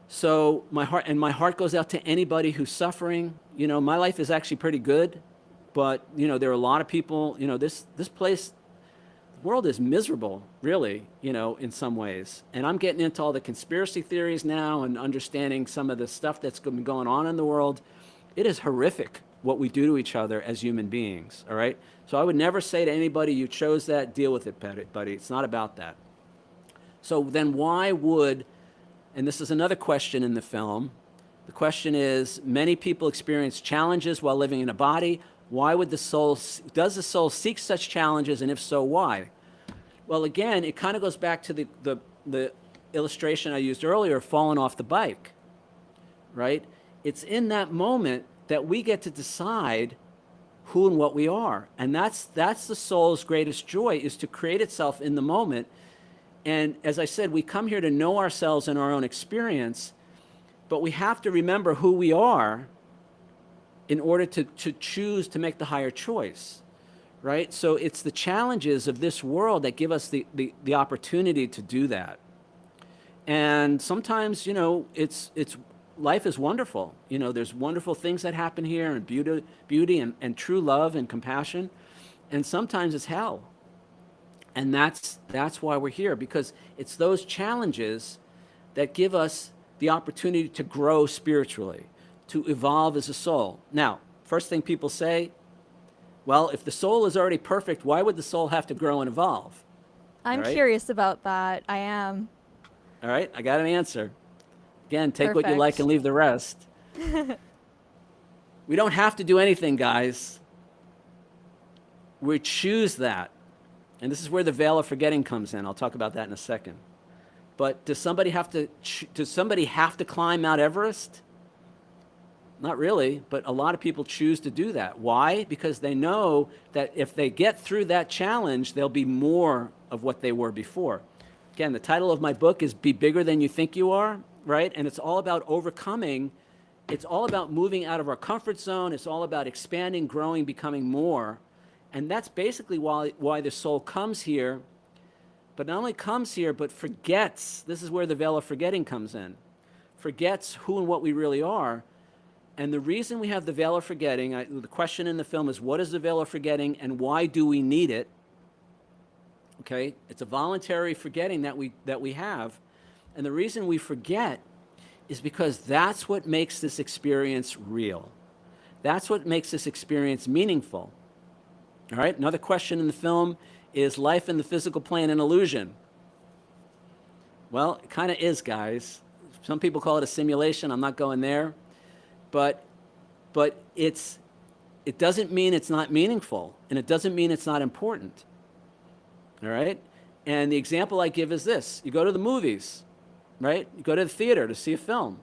[SPEAKER 2] So my heart goes out to anybody who's suffering. My life is actually pretty good, but there are a lot of people. This place, the world is miserable, really. In some ways, and I'm getting into all the conspiracy theories now and understanding some of the stuff that's been going on in the world. It is horrific what we do to each other as human beings. All right. So I would never say to anybody, you chose that, deal with it, buddy. It's not about that. So then why would, and this is another question in the film. The question is, many people experience challenges while living in a body. Why would does the soul seek such challenges, and if so, why? Well, again, it kind of goes back to the illustration I used earlier, falling off the bike, right? It's in that moment that we get to decide who and what we are. And that's the soul's greatest joy, is to create itself in the moment. And as I said, we come here to know ourselves and our own experience, but we have to remember who we are in order to choose to make the higher choice, right? So it's the challenges of this world that give us the opportunity to do that. And sometimes, it's life is wonderful. There's wonderful things that happen here, and beauty and true love and compassion. And sometimes it's hell. And that's why we're here, because it's those challenges that give us the opportunity to grow spiritually, to evolve as a soul. Now, first thing people say, well, if the soul is already perfect, why would the soul have to grow and evolve?
[SPEAKER 1] I'm
[SPEAKER 2] All right?
[SPEAKER 1] curious about that. I am.
[SPEAKER 2] All right, I got an answer. Again, take what you like
[SPEAKER 1] Perfect.
[SPEAKER 2] and leave the rest. We don't have to do anything, guys. We choose that. And this is where the veil of forgetting comes in. I'll talk about that in a second. But does somebody have to climb Mount Everest? Not really, but a lot of people choose to do that. Why? Because they know that if they get through that challenge, they'll be more of what they were before. Again, the title of my book is Be Bigger Than You Think You Are, right? And it's all about overcoming. It's all about moving out of our comfort zone. It's all about expanding, growing, becoming more. And that's basically why the soul comes here, but not only comes here, but forgets. This is where the veil of forgetting comes in. Forgets who and what we really are. And the reason we have the veil of forgetting, the question in the film is, what is the veil of forgetting and why do we need it? Okay, it's a voluntary forgetting that we have. And the reason we forget is because that's what makes this experience real. That's what makes this experience meaningful. All right, another question in the film is life in the physical plane an illusion? Well, it kind of is, guys. Some people call it a simulation. I'm not going there. But it doesn't mean it's not meaningful, and it doesn't mean it's not important. All right? And the example I give is this. You go to the movies, right? You go to the theater to see a film.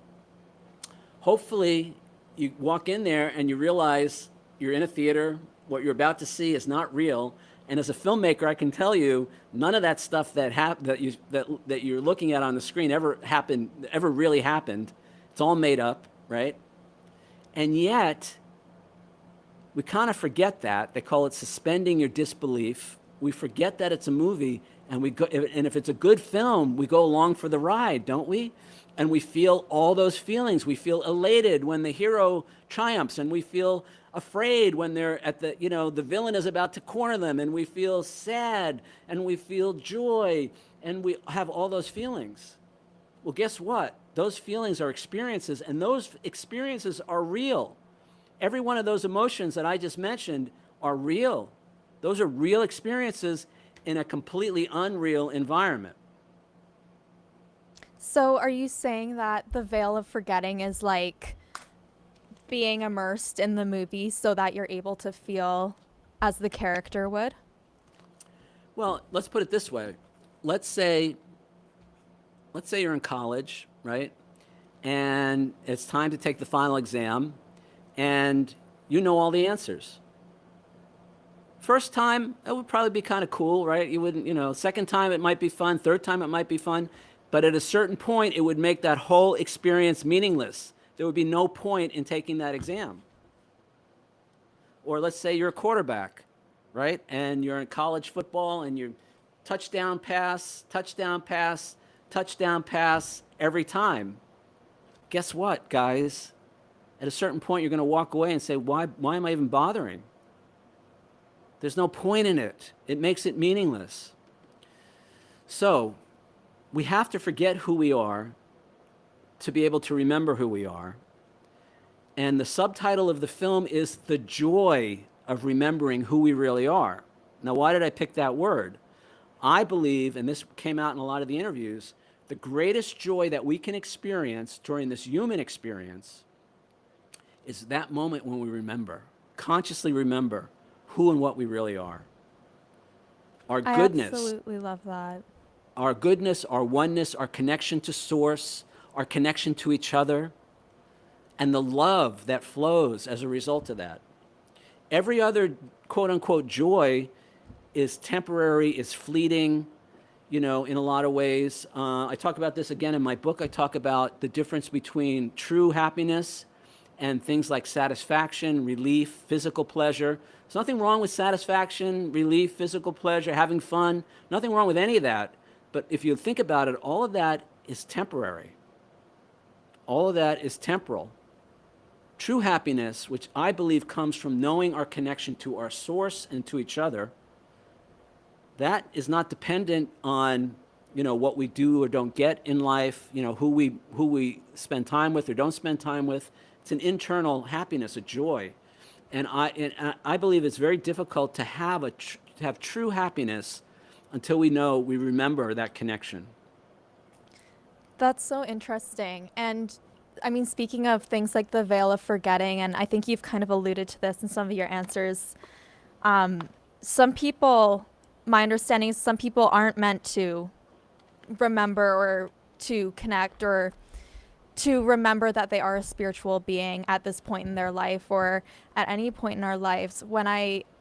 [SPEAKER 2] Hopefully, you walk in there and you realize you're in a theater, what you're about to see is not real. And as a filmmaker, I can tell you, none of that stuff that you're looking at on the screen ever really happened. It's all made up, right? And yet, we kind of forget that. They call it suspending your disbelief. We forget that it's a movie, and if it's a good film, we go along for the ride, don't we? And we feel all those feelings. We feel elated when the hero triumphs, and we feel afraid when they're at the villain is about to corner them, and we feel sad, and we feel joy, and we have all those feelings. Well, guess what? Those feelings are experiences, and those experiences are real. Every one of those emotions that I just mentioned are real. Those are real experiences in a completely unreal environment.
[SPEAKER 1] So are you saying that the veil of forgetting is like being immersed in the movie so that you're able to feel as the character would?
[SPEAKER 2] Well, let's put it this way. Let's say you're in college, right? And it's time to take the final exam, and you know all the answers. First time, it would probably be kind of cool, right? You wouldn't, second time it might be fun, third time it might be fun, but at a certain point, it would make that whole experience meaningless. There would be no point in taking that exam. Or let's say you're a quarterback, right? And you're in college football, and you're touchdown pass, touchdown pass, touchdown pass every time. Guess what, guys? At a certain point, you're going to walk away and say, why am I even bothering? There's no point in it. It makes it meaningless. So we have to forget who we are to be able to remember who we are. And the subtitle of the film is The Joy of Remembering Who We Really Are. Now, why did I pick that word? I believe, and this came out in a lot of the interviews, the greatest joy that we can experience during this human experience is that moment when we remember, consciously remember who and what we really are. Our goodness.
[SPEAKER 1] I absolutely love that.
[SPEAKER 2] Our goodness, our oneness, our connection to source, our connection to each other, and the love that flows as a result of that. Every other quote-unquote joy is temporary, is fleeting, in a lot of ways. I talk about this again in my book. I talk about the difference between true happiness and things like satisfaction, relief, physical pleasure. There's nothing wrong with satisfaction, relief, physical pleasure, having fun. Nothing wrong with any of that. But if you think about it, all of that is temporary. All of that is temporal. True happiness, which I believe comes from knowing our connection to our source and to each other, that is not dependent on, what we do or don't get in life, who we spend time with or don't spend time with. It's an internal happiness, a joy. And I believe it's very difficult to have true happiness until we remember that connection.
[SPEAKER 1] That's so interesting. And I mean, speaking of things like the veil of forgetting, and I think you've kind of alluded to this in some of your answers, some people, my understanding is some people aren't meant to remember or to connect or to remember that they are a spiritual being at this point in their life or at any point in our lives.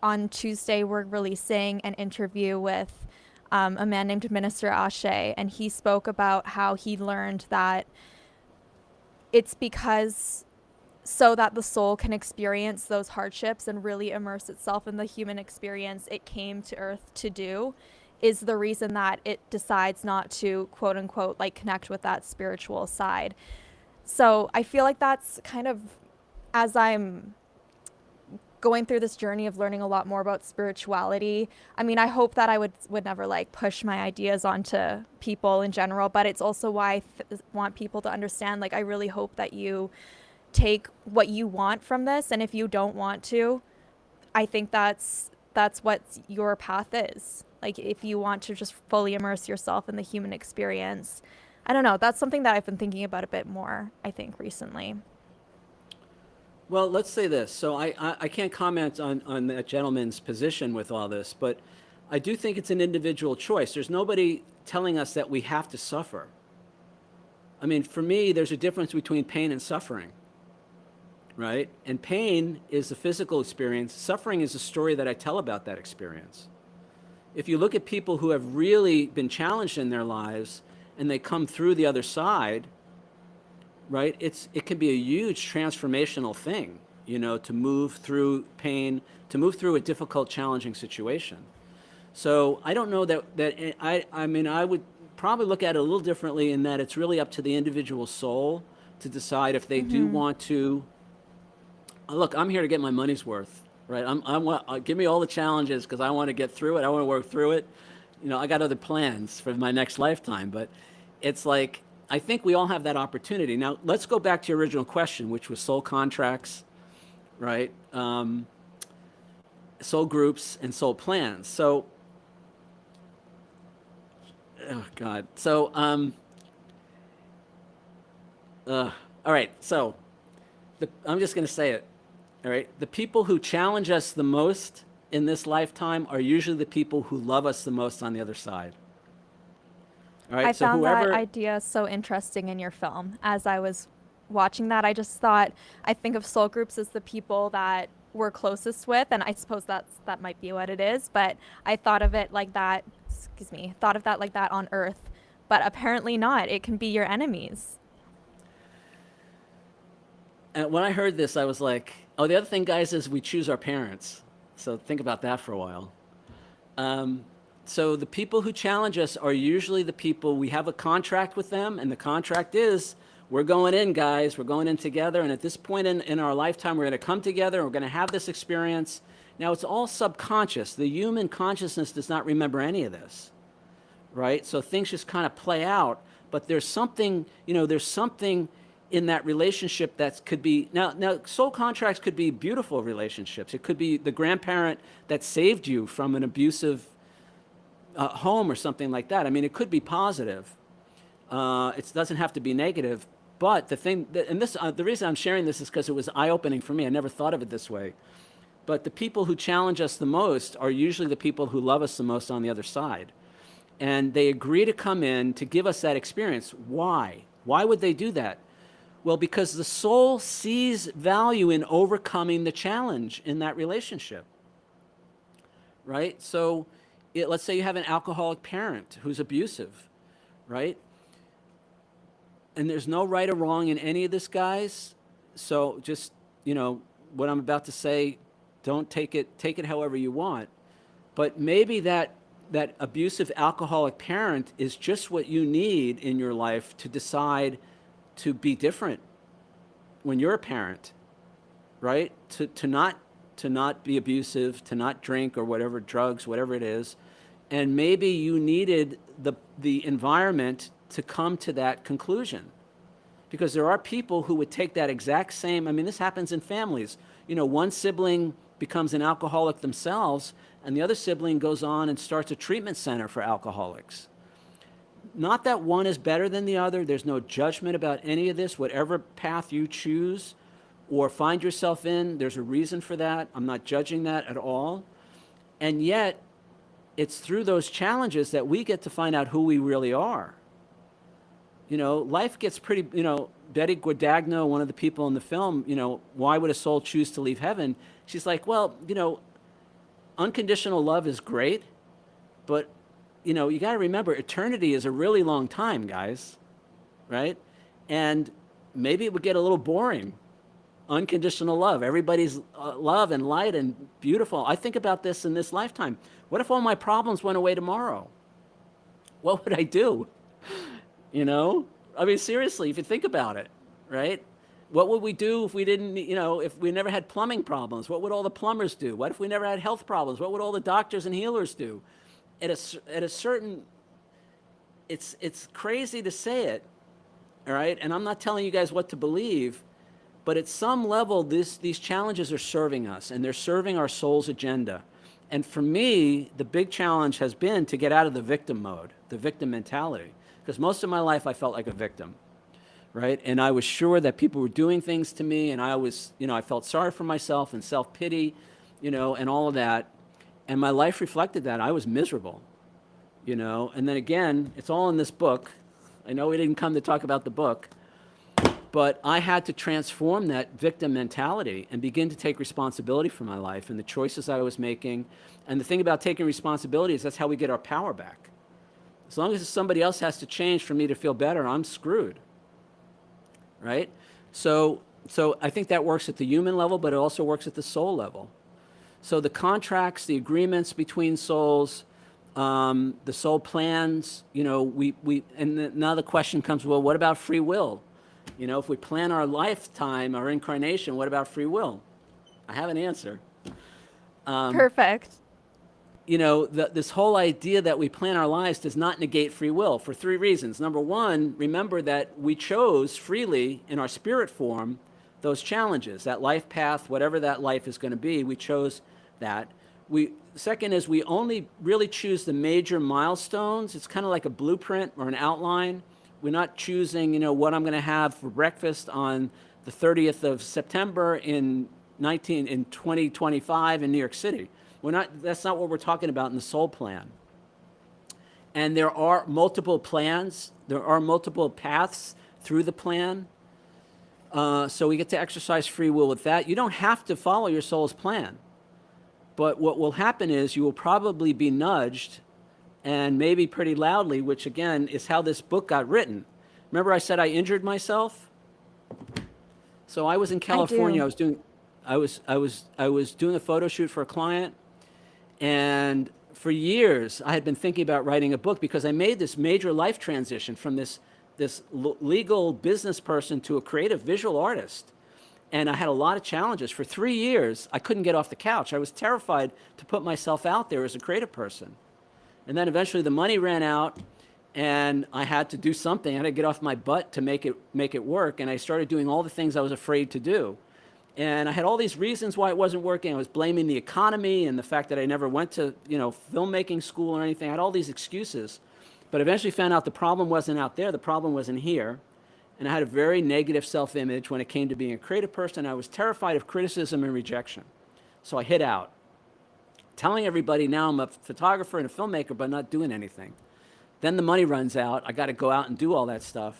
[SPEAKER 1] On Tuesday, we're releasing an interview with a man named Minister Ashe, and he spoke about how he learned that it's because so that the soul can experience those hardships and really immerse itself in the human experience it came to earth to do is the reason that it decides not to, quote unquote, like connect with that spiritual side. So I feel like that's kind of, as I'm going through this journey of learning a lot more about spirituality, I mean, I hope that I would never like push my ideas onto people in general, but it's also why I want people to understand, like, I really hope that you take what you want from this, and if you don't want to, I think that's what your path is. Like, if you want to just fully immerse yourself in the human experience, I don't know, that's something that I've been thinking about a bit more, I think, recently.
[SPEAKER 2] Well, let's say this. So I can't comment on that gentleman's position with all this, but I do think it's an individual choice. There's nobody telling us that we have to suffer. I mean, for me, there's a difference between pain and suffering, right? And pain is a physical experience. Suffering is a story that I tell about that experience. If you look at people who have really been challenged in their lives and they come through the other side, right? It can be a huge transformational thing, to move through pain, to move through a difficult, challenging situation. So I don't know that I mean, I would probably look at it a little differently in that it's really up to the individual soul to decide if they do want to. Look, I'm here to get my money's worth, right? Give me all the challenges because I want to get through it. I want to work through it. I got other plans for my next lifetime, but it's like, I think we all have that opportunity. Now, let's go back to your original question, which was soul contracts, right? Soul groups and soul plans. So, oh God. So, all right. So, I'm just going to say it. All right. The people who challenge us the most in this lifetime are usually the people who love us the most on the other side. All right,
[SPEAKER 1] I
[SPEAKER 2] so
[SPEAKER 1] found
[SPEAKER 2] whoever,
[SPEAKER 1] that idea so interesting in your film. As I was watching that, I just thought, I think of soul groups as the people that we're closest with, and I suppose that might be what it is, but I thought of it like that, thought of that like that on Earth, but apparently not. It can be your enemies.
[SPEAKER 2] and when I heard this, I was like, oh, the other thing, guys, is we choose our parents. So think about that for a while. So the people who challenge us are usually the people, we have a contract with them, and the contract is, we're going in, guys, we're going in together, and at this point in our lifetime, we're going to come together, and we're going to have this experience. Now, it's all subconscious. The human consciousness does not remember any of this, right? So things just kind of play out, but there's something in that relationship that could be, now soul contracts could be beautiful relationships. It could be the grandparent that saved you from an abusive home or something like that. I mean, it could be positive. It doesn't have to be negative. But the thing, the reason I'm sharing this is because it was eye-opening for me. I never thought of it this way. But the people who challenge us the most are usually the people who love us the most on the other side. And they agree to come in to give us that experience. Why? Why would they do that? Well, because the soul sees value in overcoming the challenge in that relationship, right? So let's say you have an alcoholic parent who's abusive, right? And there's no right or wrong in any of this, guys. So just, what I'm about to say, don't take it however you want. But maybe that abusive alcoholic parent is just what you need in your life to decide to be different when you're a parent, right? To not be abusive, to not drink or whatever, drugs, whatever it is. And maybe you needed the environment to come to that conclusion. Because there are people who would take that exact same, I mean, this happens in families. One sibling becomes an alcoholic themselves, and the other sibling goes on and starts a treatment center for alcoholics. Not that one is better than the other. There's no judgment about any of this. Whatever path you choose or find yourself in, there's a reason for that. I'm not judging that at all. And yet, it's through those challenges that we get to find out who we really are. Life gets pretty, Betty Guadagno, one of the people in the film, why would a soul choose to leave heaven? She's like, well, unconditional love is great, but, you got to remember, eternity is a really long time, guys, right? And maybe it would get a little boring. Unconditional love, everybody's love and light and beautiful. I think about this in this lifetime. What if all my problems went away tomorrow? What would I do? I mean, seriously, if you think about it, right? What would we do if we didn't, if we never had plumbing problems? What would all the plumbers do? What if we never had health problems? What would all the doctors and healers do? At a certain, it's crazy to say it, all right? And I'm not telling you guys what to believe, but at some level, these challenges are serving us, and they're serving our soul's agenda. And for me, the big challenge has been to get out of the victim mode, the victim mentality. Because most of my life I felt like a victim, right? And I was sure that people were doing things to me, and I felt sorry for myself and self-pity, and all of that. And my life reflected that. I was miserable, And then again, it's all in this book. I know we didn't come to talk about the book, but I had to transform that victim mentality and begin to take responsibility for my life and the choices I was making. And the thing about taking responsibility is that's how we get our power back. As long as somebody else has to change for me to feel better, I'm screwed, right? So I think that works at the human level, but it also works at the soul level. So the contracts, the agreements between souls, the soul plans, and now the question comes, well, what about free will? If we plan our lifetime, our incarnation, what about free will? I have an answer.
[SPEAKER 1] Perfect.
[SPEAKER 2] This whole idea that we plan our lives does not negate free will for three reasons. Number one, remember that we chose freely in our spirit form those challenges, that life path, whatever that life is going to be, we chose that. Second is we only really choose the major milestones. It's kind of like a blueprint or an outline. We're not choosing, what I'm going to have for breakfast on the 30th of September in 2025 in New York City. That's not what we're talking about in the soul plan. And there are multiple plans. There are multiple paths through the plan. So we get to exercise free will with that. You don't have to follow your soul's plan. But what will happen is you will probably be nudged, and maybe pretty loudly, which again is how this book got written. Remember I said I injured myself? So I was in California. I was doing a photo shoot for a client, and for years I had been thinking about writing a book because I made this major life transition from this legal business person to a creative visual artist. And I had a lot of challenges. For 3 years, I couldn't get off the couch. I was terrified to put myself out there as a creative person. And then eventually the money ran out, and I had to do something. I had to get off my butt to make it work. And I started doing all the things I was afraid to do. And I had all these reasons why it wasn't working. I was blaming the economy and the fact that I never went to, filmmaking school or anything. I had all these excuses. But eventually found out the problem wasn't out there. The problem was in here. And I had a very negative self-image when it came to being a creative person. I was terrified of criticism and rejection. So I hid out, telling everybody now I'm a photographer and a filmmaker, but not doing anything. Then the money runs out. I got to go out and do all that stuff.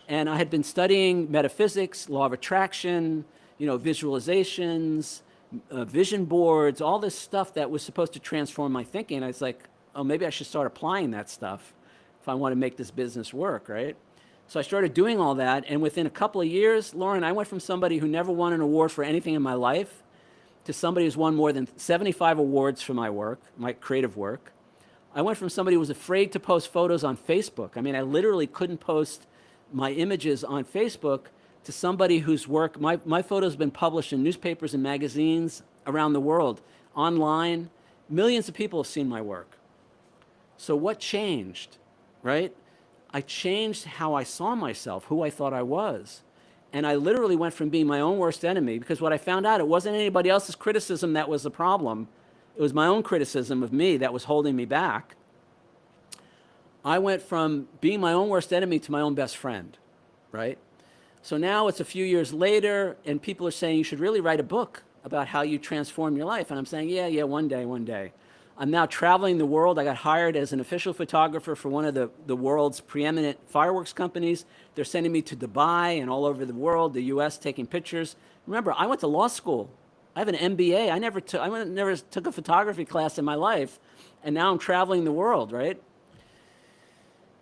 [SPEAKER 2] And I had been studying metaphysics, law of attraction, visualizations, vision boards, all this stuff that was supposed to transform my thinking. And I was like, oh, maybe I should start applying that stuff if I want to make this business work, right? So I started doing all that, and within a couple of years, Lauren, I went from somebody who never won an award for anything in my life to somebody who's won more than 75 awards for my work, my creative work. I went from somebody who was afraid to post photos on Facebook. I mean, I literally couldn't post my images on Facebook to somebody whose work, my photos have been published in newspapers and magazines around the world, online. Millions of people have seen my work. So what changed, right? I changed how I saw myself, who I thought I was. And I literally went from being my own worst enemy, because what I found out, it wasn't anybody else's criticism that was the problem. It was my own criticism of me that was holding me back. I went from being my own worst enemy to my own best friend, right? So now it's a few years later, and people are saying you should really write a book about how you transform your life. And I'm saying, yeah, one day, one day. I'm now traveling the world. I got hired as an official photographer for one of the world's preeminent fireworks companies. They're sending me to Dubai and all over the world, the US, taking pictures. Remember, I went to law school. I have an MBA. I never took a photography class in my life, and now I'm traveling the world, right?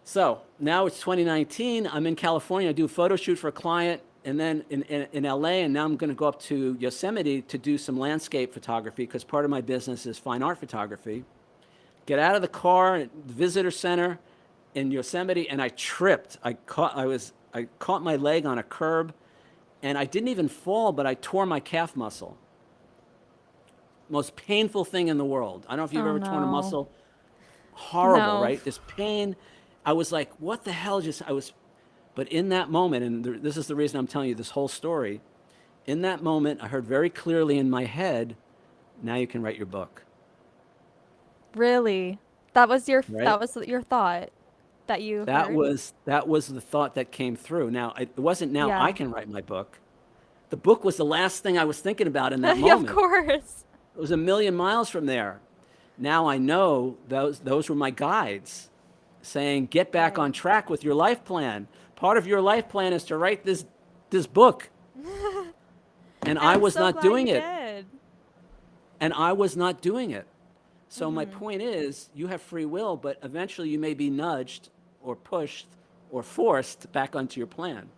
[SPEAKER 2] So now it's 2019. I'm in California. I do a photo shoot for a client, and then in LA, and now I'm going to go up to Yosemite to do some landscape photography, because part of my business is fine art photography. Get out of the car at the visitor center in Yosemite, and I tripped. I caught my leg on a curb, and I didn't even fall, but I tore my calf muscle. Most painful thing in the world. I don't know if you've ever torn a muscle. Horrible,
[SPEAKER 1] No.
[SPEAKER 2] right? This pain. I was like, what the hell but in that moment, and this is the reason I'm telling you this whole story, in that moment, I heard very clearly in my head, now you can write your book.
[SPEAKER 1] Really? That was your
[SPEAKER 2] Right?
[SPEAKER 1] that was your thought that you
[SPEAKER 2] That
[SPEAKER 1] heard?
[SPEAKER 2] was the thought that came through. Now, it wasn't now
[SPEAKER 1] Yeah.
[SPEAKER 2] I can write my book. The book was the last thing I was thinking about in that
[SPEAKER 1] Of
[SPEAKER 2] moment.
[SPEAKER 1] course.
[SPEAKER 2] It was a million miles from there. Now I know those were my guides saying, get back
[SPEAKER 1] Right.
[SPEAKER 2] on track with your life plan. Part of your life plan is to write this book. And I
[SPEAKER 1] I'm
[SPEAKER 2] was
[SPEAKER 1] so
[SPEAKER 2] not
[SPEAKER 1] glad
[SPEAKER 2] doing
[SPEAKER 1] you
[SPEAKER 2] it.
[SPEAKER 1] did.
[SPEAKER 2] And I was not doing it. So my point is, you have free will, but eventually you may be nudged or pushed or forced back onto your plan.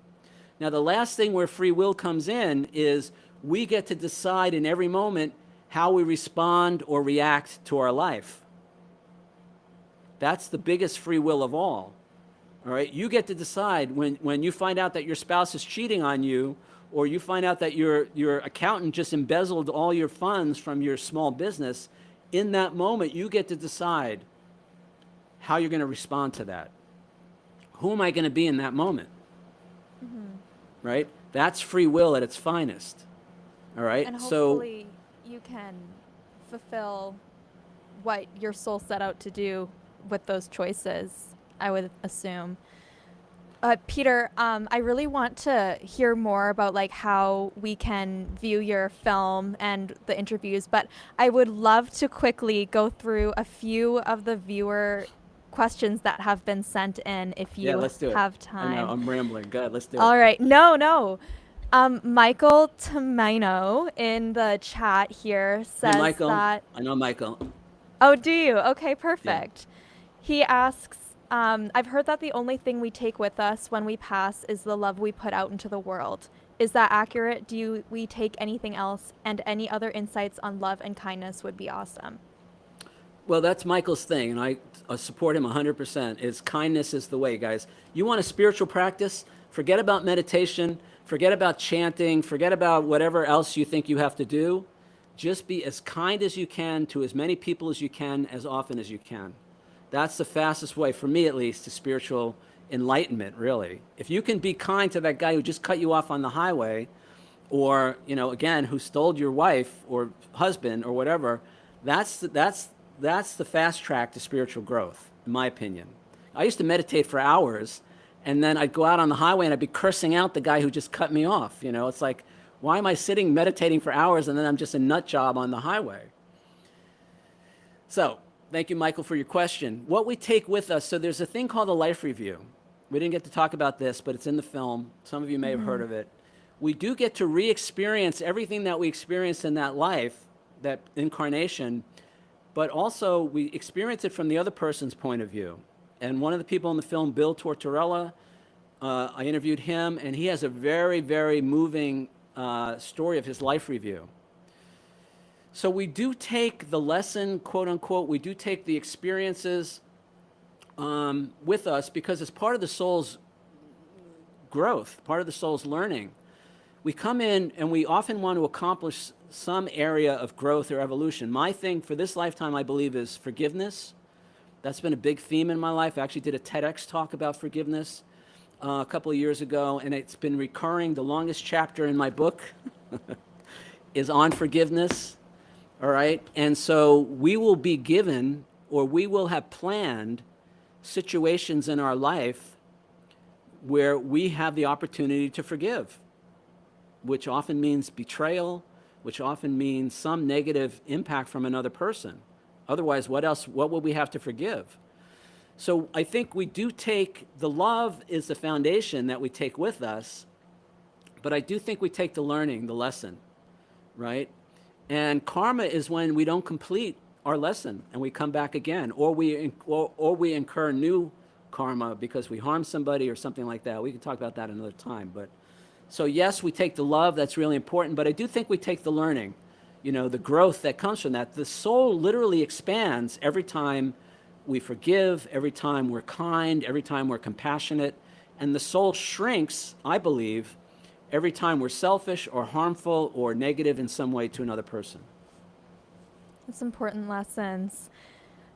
[SPEAKER 2] Now, the last thing where free will comes in is we get to decide in every moment how we respond or react to our life. That's the biggest free will of all. All right, you get to decide when you find out that your spouse is cheating on you, or you find out that your accountant just embezzled all your funds from your small business. In that moment, you get to decide how you're going to respond to that. Who am I going to be in that moment? Right? That's free will at its finest. All right?
[SPEAKER 1] And
[SPEAKER 2] So
[SPEAKER 1] hopefully you can fulfill what your soul set out to do with those choices, I would assume. Peter, I really want to hear more about like how we can view your film and the interviews, but I would love to quickly go through a few of the viewer questions that have been sent in if
[SPEAKER 2] yeah,
[SPEAKER 1] you
[SPEAKER 2] let's do it.
[SPEAKER 1] have
[SPEAKER 2] I know,
[SPEAKER 1] time.
[SPEAKER 2] I'm rambling. Good, let's do it.
[SPEAKER 1] All right. No. Michael Tamino in the chat here
[SPEAKER 2] Hey,
[SPEAKER 1] says
[SPEAKER 2] Michael.
[SPEAKER 1] that.
[SPEAKER 2] I know Michael.
[SPEAKER 1] Oh, do you? Okay,
[SPEAKER 2] Yeah.
[SPEAKER 1] perfect. He asks, I've heard that the only thing we take with us when we pass is the love we put out into the world. Is that accurate? We take anything else? And any other insights on love and kindness would be awesome.
[SPEAKER 2] Well, that's Michael's thing, and I support him 100%. Is kindness is the way, guys. You want a spiritual practice? Forget about meditation. Forget about chanting. Forget about whatever else you think you have to do. Just be as kind as you can to as many people as you can, as often as you can. That's the fastest way, for me at least, to spiritual enlightenment, really. If you can be kind to that guy who just cut you off on the highway, or, again, who stole your wife or husband or whatever, that's the fast track to spiritual growth, in my opinion. I used to meditate for hours, and then I'd go out on the highway and I'd be cursing out the guy who just cut me off. It's like, why am I sitting meditating for hours and then I'm just a nut job on the highway? So, thank you, Michael, for your question. What we take with us, so there's a thing called a life review. We didn't get to talk about this, but it's in the film. Some of you may have heard of it. We do get to re-experience everything that we experienced in that life, that incarnation, but also we experience it from the other person's point of view. And one of the people in the film, Bill Tortorella, I interviewed him, and he has a very, very moving story of his life review. So we do take the lesson, quote unquote, we do take the experiences with us because it's part of the soul's growth, part of the soul's learning. We come in and we often want to accomplish some area of growth or evolution. My thing for this lifetime, I believe, is forgiveness. That's been a big theme in my life. I actually did a TEDx talk about forgiveness a couple of years ago, and it's been recurring. The longest chapter in my book is on forgiveness. All right. And so we will be given, or we will have planned situations in our life where we have the opportunity to forgive, which often means betrayal, which often means some negative impact from another person. Otherwise, what would we have to forgive? So I think we do take, the love is the foundation that we take with us, but I do think we take the learning, the lesson, right? And karma is when we don't complete our lesson and we come back again, or we incur new karma because we harm somebody or something like that. We can talk about that another time. But so yes, we take the love, that's really important, but I do think we take the learning, the growth that comes from that. The soul literally expands every time we forgive, every time we're kind, every time we're compassionate, and the soul shrinks, I believe, every time we're selfish or harmful or negative in some way to another person.
[SPEAKER 1] That's important lessons.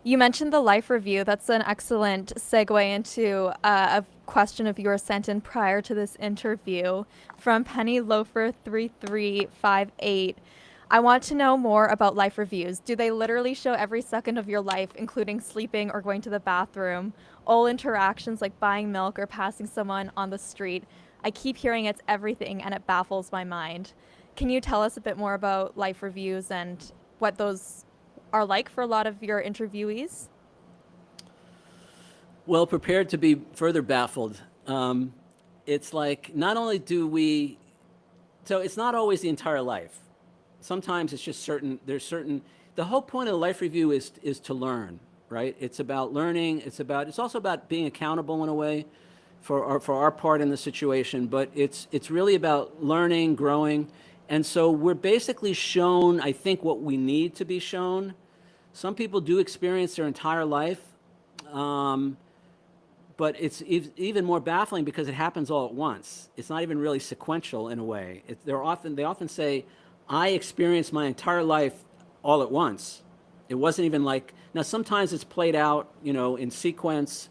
[SPEAKER 1] You mentioned the life review. That's an excellent segue into a question of yours sent in prior to this interview from Penny Loafer 3358. I want to know more about life reviews. Do they literally show every second of your life, including sleeping or going to the bathroom, all interactions like buying milk or passing someone on the street? I keep hearing it's everything and it baffles my mind. Can you tell us a bit more about life reviews and what those are like for a lot of your interviewees?
[SPEAKER 2] Well, prepared to be further baffled. It's like not only do we, so it's not always the entire life. Sometimes it's just the whole point of the life review is to learn, right? It's about learning. It's also about being accountable in a way for our part in the situation, but it's really about learning, growing. And so we're basically shown, I think, what we need to be shown. Some people do experience their entire life, but it's even more baffling because it happens all at once. It's not even really sequential in a way. They often say, I experienced my entire life all at once. It wasn't even like, now sometimes it's played out, in sequence.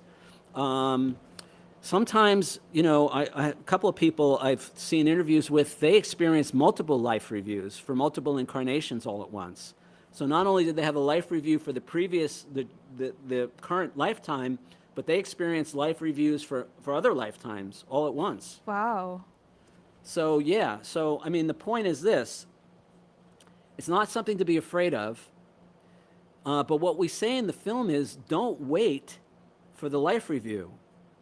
[SPEAKER 2] Sometimes, a couple of people I've seen interviews with, they experienced multiple life reviews for multiple incarnations all at once. So not only did they have a life review for the current lifetime, but they experienced life reviews for other lifetimes all at once.
[SPEAKER 1] Wow.
[SPEAKER 2] So yeah, I mean, the point is this. It's not something to be afraid of, but what we say in the film is don't wait for the life review,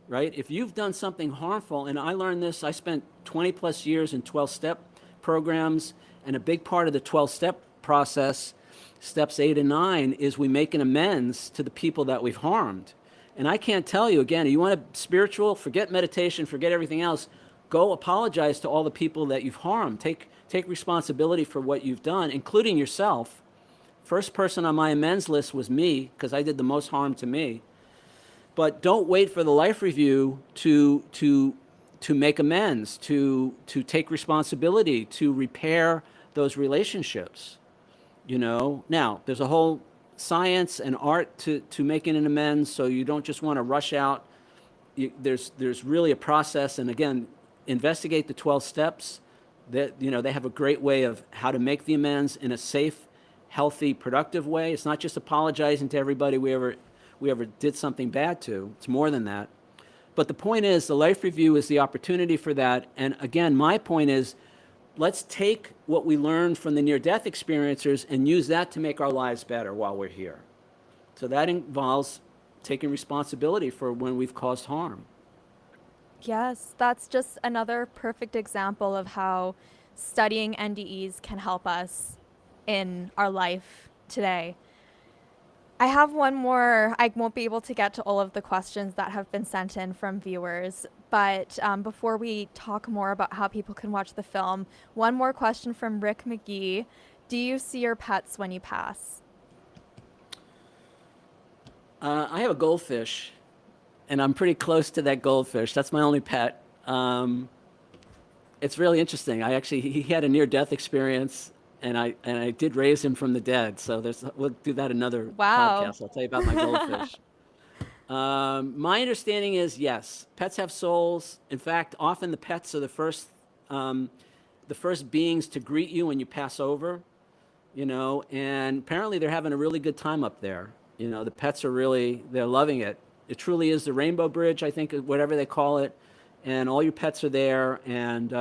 [SPEAKER 2] right? If you've done something harmful, and I learned this, I spent 20 plus years in 12-step programs, and a big part of the 12-step process, steps 8 and 9, is we make an amends to the people that we've harmed. And I can't tell you, again, you want a spiritual, forget meditation, forget everything else, go apologize to all the people that you've harmed. Take responsibility for what you've done, including yourself. First person on my amends list was me, because I did the most harm to me. But don't wait for the life review to make amends, to take responsibility, to repair those relationships. Now there's a whole science and art to making an amends, so you don't just want to rush out. There's really a process, and again, investigate the 12 steps. That they have a great way of how to make the amends in a safe, healthy, productive way. It's not just apologizing to everybody we ever did something bad to. It's more than that. But the point is, the life review is the opportunity for that. And again, my point is, let's take what we learned from the near-death experiencers and use that to make our lives better while we're here. So that involves taking responsibility for when we've caused harm.
[SPEAKER 1] Yes, that's just another perfect example of how studying NDEs can help us in our life today. I have one more. I won't be able to get to all of the questions that have been sent in from viewers, But before we talk more about how people can watch the film, one more question from Rick McGee. Do you see your pets when you pass?
[SPEAKER 2] I have a goldfish, and I'm pretty close to that goldfish. That's my only pet. It's really interesting. He had a near-death experience, and I did raise him from the dead. So we'll do that another
[SPEAKER 1] Wow.
[SPEAKER 2] podcast. I'll tell you about my goldfish. My understanding is yes, pets have souls. In fact, often the pets are the first beings to greet you when you pass over. And apparently they're having a really good time up there. The pets they're loving it. It truly is the Rainbow Bridge, I think, whatever they call it, and all your pets are there. And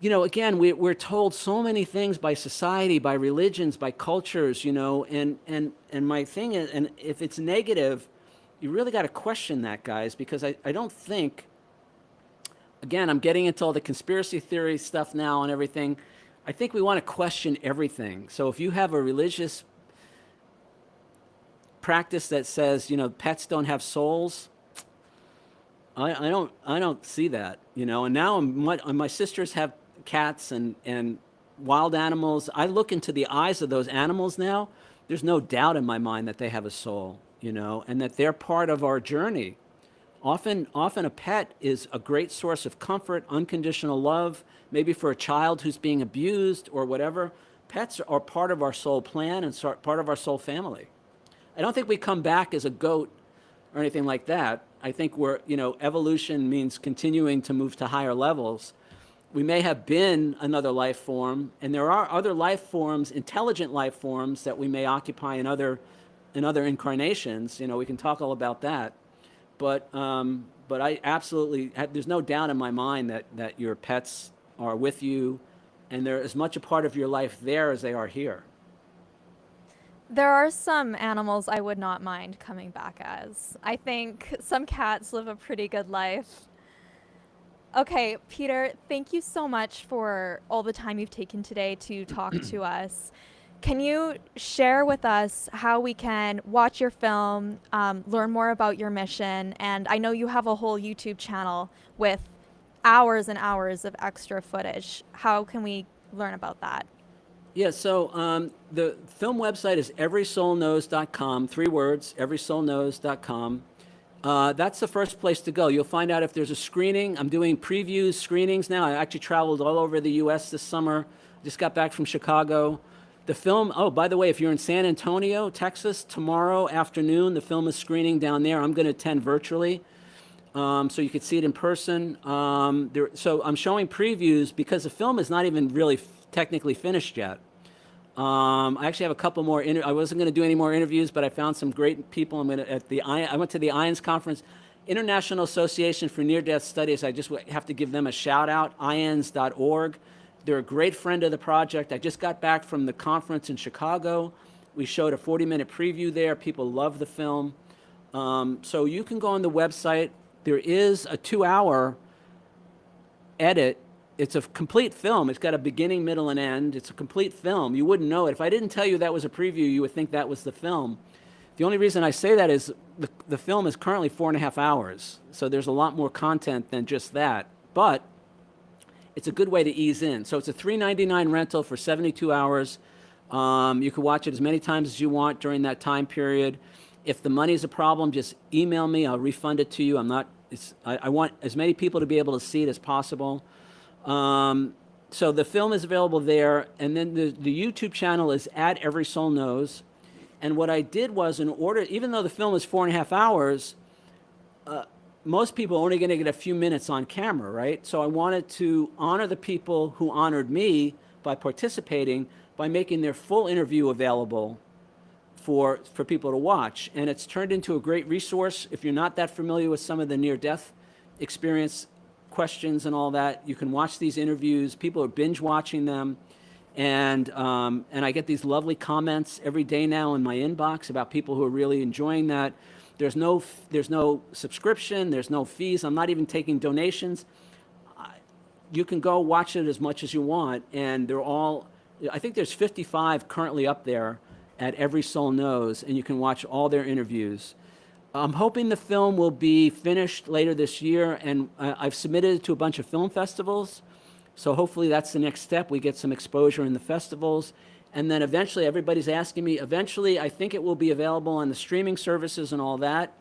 [SPEAKER 2] again, we're told so many things by society, by religions, by cultures, and my thing is, and if it's negative, you really got to question that, guys, because I don't think, again, I'm getting into all the conspiracy theory stuff now and everything. I think we want to question everything. So if you have a religious practice that says, pets don't have souls, I don't see that, and now my sisters have cats and wild animals. I look into the eyes of those animals now. There's no doubt in my mind that they have a soul, and that they're part of our journey. Often a pet is a great source of comfort, unconditional love, maybe for a child who's being abused or whatever. Pets are part of our soul plan and part of our soul family. I don't think we come back as a goat or anything like that. I think evolution means continuing to move to higher levels. We may have been another life form, and there are other life forms, intelligent life forms, that we may occupy in other incarnations. We can talk all about that. But I absolutely, there's no doubt in my mind that your pets are with you, and they're as much a part of your life there as they are here.
[SPEAKER 1] There are some animals I would not mind coming back as. I think some cats live a pretty good life. Okay, Peter, thank you so much for all the time you've taken today to talk to us. Can you share with us how we can watch your film, learn more about your mission? And I know you have a whole YouTube channel with hours and hours of extra footage. How can we learn about that?
[SPEAKER 2] Yeah, so the film website is everysoulknows.com, 3 words, everysoulknows.com. That's the first place to go. You'll find out if there's a screening. I'm doing previews, screenings now. I actually traveled all over the U.S. this summer. Just got back from Chicago. The film, oh, by the way, if you're in San Antonio, Texas, tomorrow afternoon, the film is screening down there. I'm going to attend virtually, so you could see it in person. So I'm showing previews because the film is not even really technically finished yet. I actually have a couple more. I wasn't going to do any more interviews, but I found some great people. I went to the IANS conference, International Association for Near-Death Studies. I just have to give them a shout out, ians.org. They're a great friend of the project. I just got back from the conference in Chicago. We showed a 40-minute preview there. People love the film. So you can go on the website. There is a 2-hour edit. It's a complete film. It's got a beginning, middle, and end. It's a complete film. You wouldn't know it. If I didn't tell you that was a preview, you would think that was the film. The only reason I say that is the film is currently 4.5 hours. So there's a lot more content than just that. But it's a good way to ease in. So it's a $3.99 rental for 72 hours. You can watch it as many times as you want during that time period. If the money's a problem, just email me. I'll refund it to you. I want as many people to be able to see it as possible. So the film is available there, and then the YouTube channel is at Every Soul Knows. And what I did was, even though the film is 4.5 hours, most people are only going to get a few minutes on camera, right? So I wanted to honor the people who honored me by participating, by making their full interview available for people to watch. And it's turned into a great resource. If you're not that familiar with some of the near-death experience questions and all that, you can watch these interviews. People are binge watching them, and I get these lovely comments every day now in my inbox about people who are really enjoying that. There's no subscription. There's no fees. I'm not even taking donations. You can go watch it as much as you want, and I think there's 55 currently up there at Every Soul Knows, and you can watch all their interviews. I'm hoping the film will be finished later this year, and I've submitted it to a bunch of film festivals. So hopefully that's the next step. We get some exposure in the festivals. And then eventually, everybody's asking me, eventually I think it will be available on the streaming services and all that.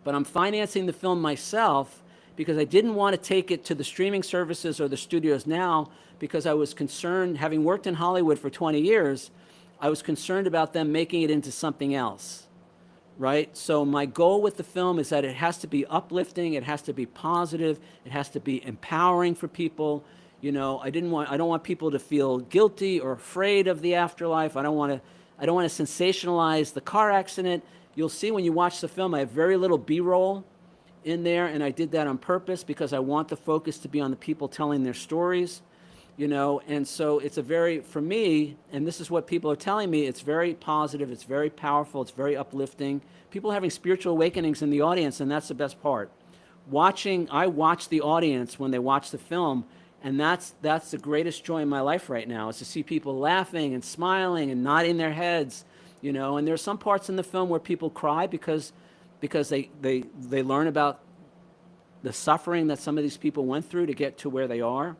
[SPEAKER 2] But I'm financing the film myself because I didn't want to take it to the streaming services or the studios now, because I was concerned, having worked in Hollywood for 20 years, I was concerned about them making it into something else, right? So my goal with the film is that it has to be uplifting, it has to be positive, it has to be empowering for people. You know, I don't want people to feel guilty or afraid of the afterlife. I don't want to sensationalize the car accident. You'll see when you watch the film, I have very little B-roll in there, and I did that on purpose because I want the focus to be on the people telling their stories, you know. And so it's a very, for me, and this is what people are telling me, it's very positive, it's very powerful, it's very uplifting. People are having spiritual awakenings in the audience, and that's the best part. I watch the audience when they watch the film, and that's the greatest joy in my life right now, is to see people laughing and smiling and nodding their heads, you know. And there's some parts in the film where people cry because they learn about the suffering that some of these people went through to get to where they are.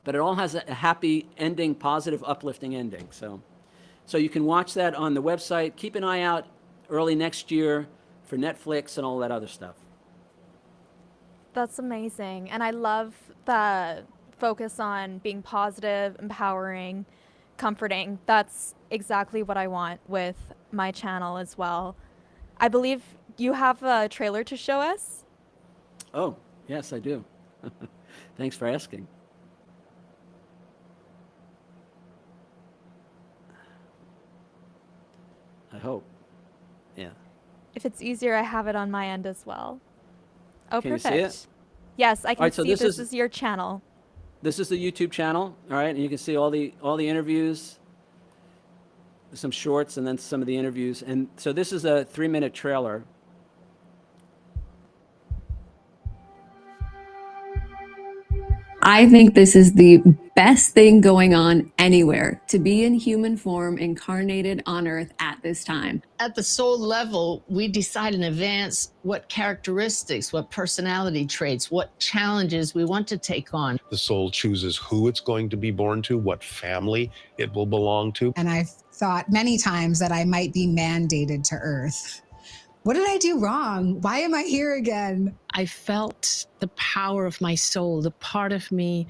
[SPEAKER 2] But it all has a happy ending, positive, uplifting ending. So you can watch that on the website. Keep an eye out early next year for Netflix and all that other stuff.
[SPEAKER 1] That's amazing. And I love the focus on being positive, empowering, comforting. That's exactly what I want with my channel as well. I believe you have a trailer to show us.
[SPEAKER 2] Oh, yes, I do. Thanks for asking. I hope. Yeah.
[SPEAKER 1] If it's easier, I have it on my end as well. Oh,
[SPEAKER 2] Can
[SPEAKER 1] perfect.
[SPEAKER 2] you see it?
[SPEAKER 1] Yes, I can
[SPEAKER 2] All right, so
[SPEAKER 1] see this is your channel.
[SPEAKER 2] This is the YouTube channel, all right, and you can see all the interviews, some shorts, and then some of the interviews. And so this is a 3-minute trailer.
[SPEAKER 3] I think this is the best thing going on anywhere, to be in human form incarnated on Earth at this time.
[SPEAKER 4] At the soul level, we decide in advance what characteristics, what personality traits, what challenges we want to take on.
[SPEAKER 5] The soul chooses who it's going to be born to, what family it will belong to.
[SPEAKER 6] And I've thought many times that I might be mandated to Earth. What did I do wrong? Why am I here again?
[SPEAKER 4] I felt the power of my soul, the part of me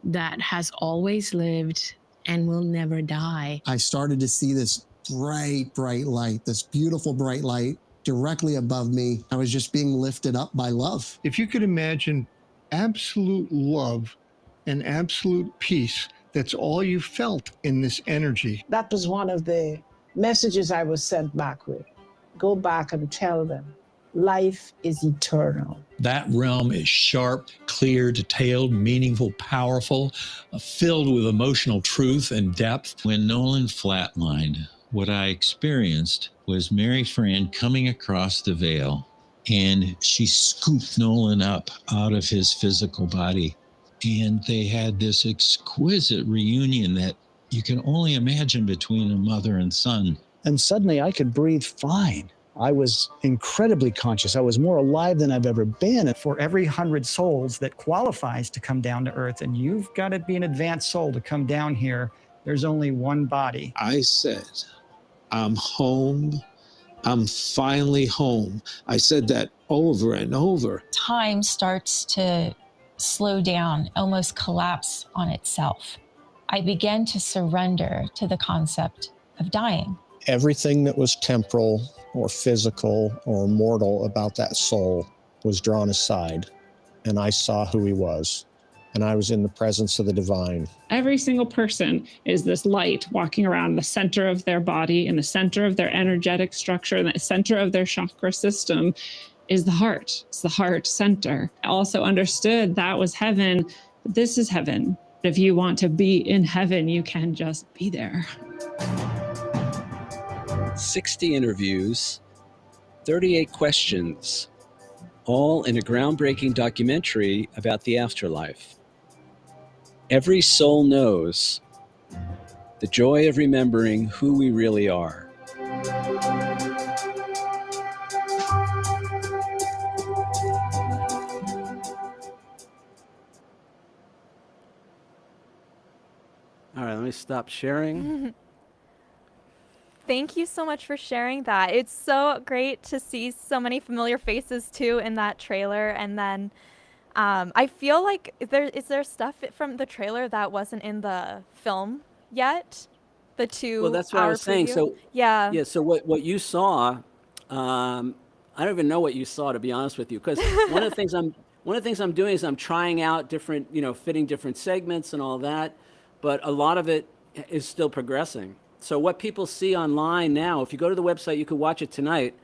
[SPEAKER 4] that has always lived and will never die.
[SPEAKER 7] I started to see this bright, bright light, this beautiful bright light directly above me. I was just being lifted up by love.
[SPEAKER 8] If you could imagine absolute love and absolute peace, that's all you felt in this energy.
[SPEAKER 9] That was one of the messages I was sent back with. Go back and tell them life is eternal.
[SPEAKER 10] That realm is sharp, clear, detailed, meaningful, powerful, filled with emotional truth and depth.
[SPEAKER 11] When Nolan flatlined, what I experienced was Mary Fran coming across the veil, and she scooped Nolan up out of his physical body. And they had this exquisite reunion that you can only imagine between a mother and son.
[SPEAKER 12] And suddenly I could breathe fine. I was incredibly conscious. I was more alive than I've ever been.
[SPEAKER 13] For every 100 souls that qualifies to come down to Earth, and you've got to be an advanced soul to come down here, there's only one body.
[SPEAKER 11] I said, I'm home. I'm finally home. I said that over and over.
[SPEAKER 14] Time starts to slow down, almost collapse on itself. I began to surrender to the concept of dying.
[SPEAKER 12] Everything that was temporal or physical or mortal about that soul was drawn aside, and I saw who he was, and I was in the presence of the divine.
[SPEAKER 15] Every single person is this light walking around the center of their body, in the center of their energetic structure, in the center of their chakra system is the heart. It's the heart center. I also understood that was heaven. This is heaven. If you want to be in heaven, you can just be there.
[SPEAKER 2] 60 interviews, 38 questions, all in a groundbreaking documentary about the afterlife. Every soul knows the joy of remembering who we really are. All right, let me stop sharing.
[SPEAKER 1] Thank you so much for sharing that. It's so great to see so many familiar faces too in that trailer. And then I feel like is there stuff from the trailer that wasn't in the film yet? The 2
[SPEAKER 2] Well, that's what I
[SPEAKER 1] hour
[SPEAKER 2] was saying.
[SPEAKER 1] preview?
[SPEAKER 2] So
[SPEAKER 1] Yeah.
[SPEAKER 2] yeah, so what you saw, I don't even know what you saw, to be honest with you, because one of the things I'm doing is I'm trying out different, fitting different segments and all that, but a lot of it is still progressing. So what people see online now, if you go to the website, you could watch it tonight.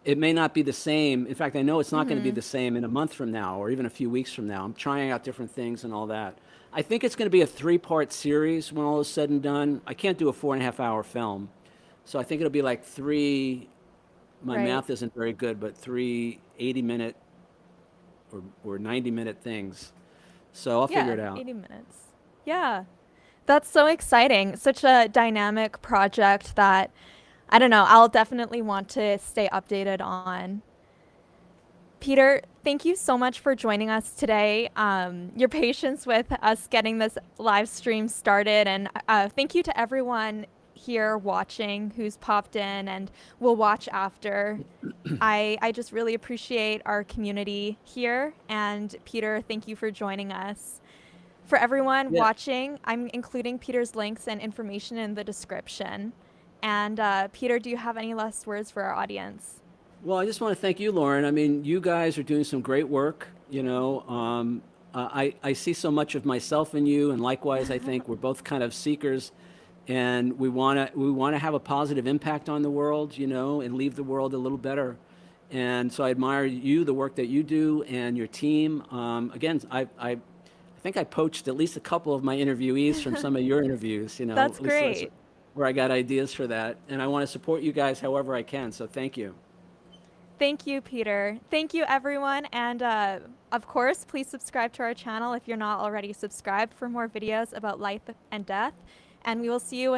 [SPEAKER 2] It may not be the same. In fact, I know it's not going to be the same in a month from now or even a few weeks from now. I'm trying out different things and all that. I think it's going to be a 3-part series when all is said and done. I can't do a 4.5-hour film. So I think it'll be like my
[SPEAKER 1] Right.
[SPEAKER 2] math isn't very good, but 3 80-minute or 90-minute things. So I'll figure it out.
[SPEAKER 1] 80 minutes. Yeah. That's so exciting. Such a dynamic project that, I don't know, I'll definitely want to stay updated on. Peter, thank you so much for joining us today. Your patience with us getting this live stream started, and thank you to everyone here watching who's popped in and will watch after. I just really appreciate our community here, and Peter, thank you for joining us. For everyone watching, I'm including Peter's links and information in the description. And Peter, do you have any last words for our audience?
[SPEAKER 2] Well, I just want to thank you, Lauren. I mean, you guys are doing some great work. I see so much of myself in you, and likewise, I think we're both kind of seekers, and we want to have a positive impact on the world, and leave the world a little better. And so I admire you, the work that you do, and your team. Again, I think I poached at least a couple of my interviewees from some of your interviews.
[SPEAKER 1] That's
[SPEAKER 2] at least
[SPEAKER 1] great.
[SPEAKER 2] where I got ideas for that, and I want to support you guys however I can. So thank you.
[SPEAKER 1] Thank you, Peter. Thank you, everyone. And of course, please subscribe to our channel if you're not already subscribed for more videos about life and death. And we will see you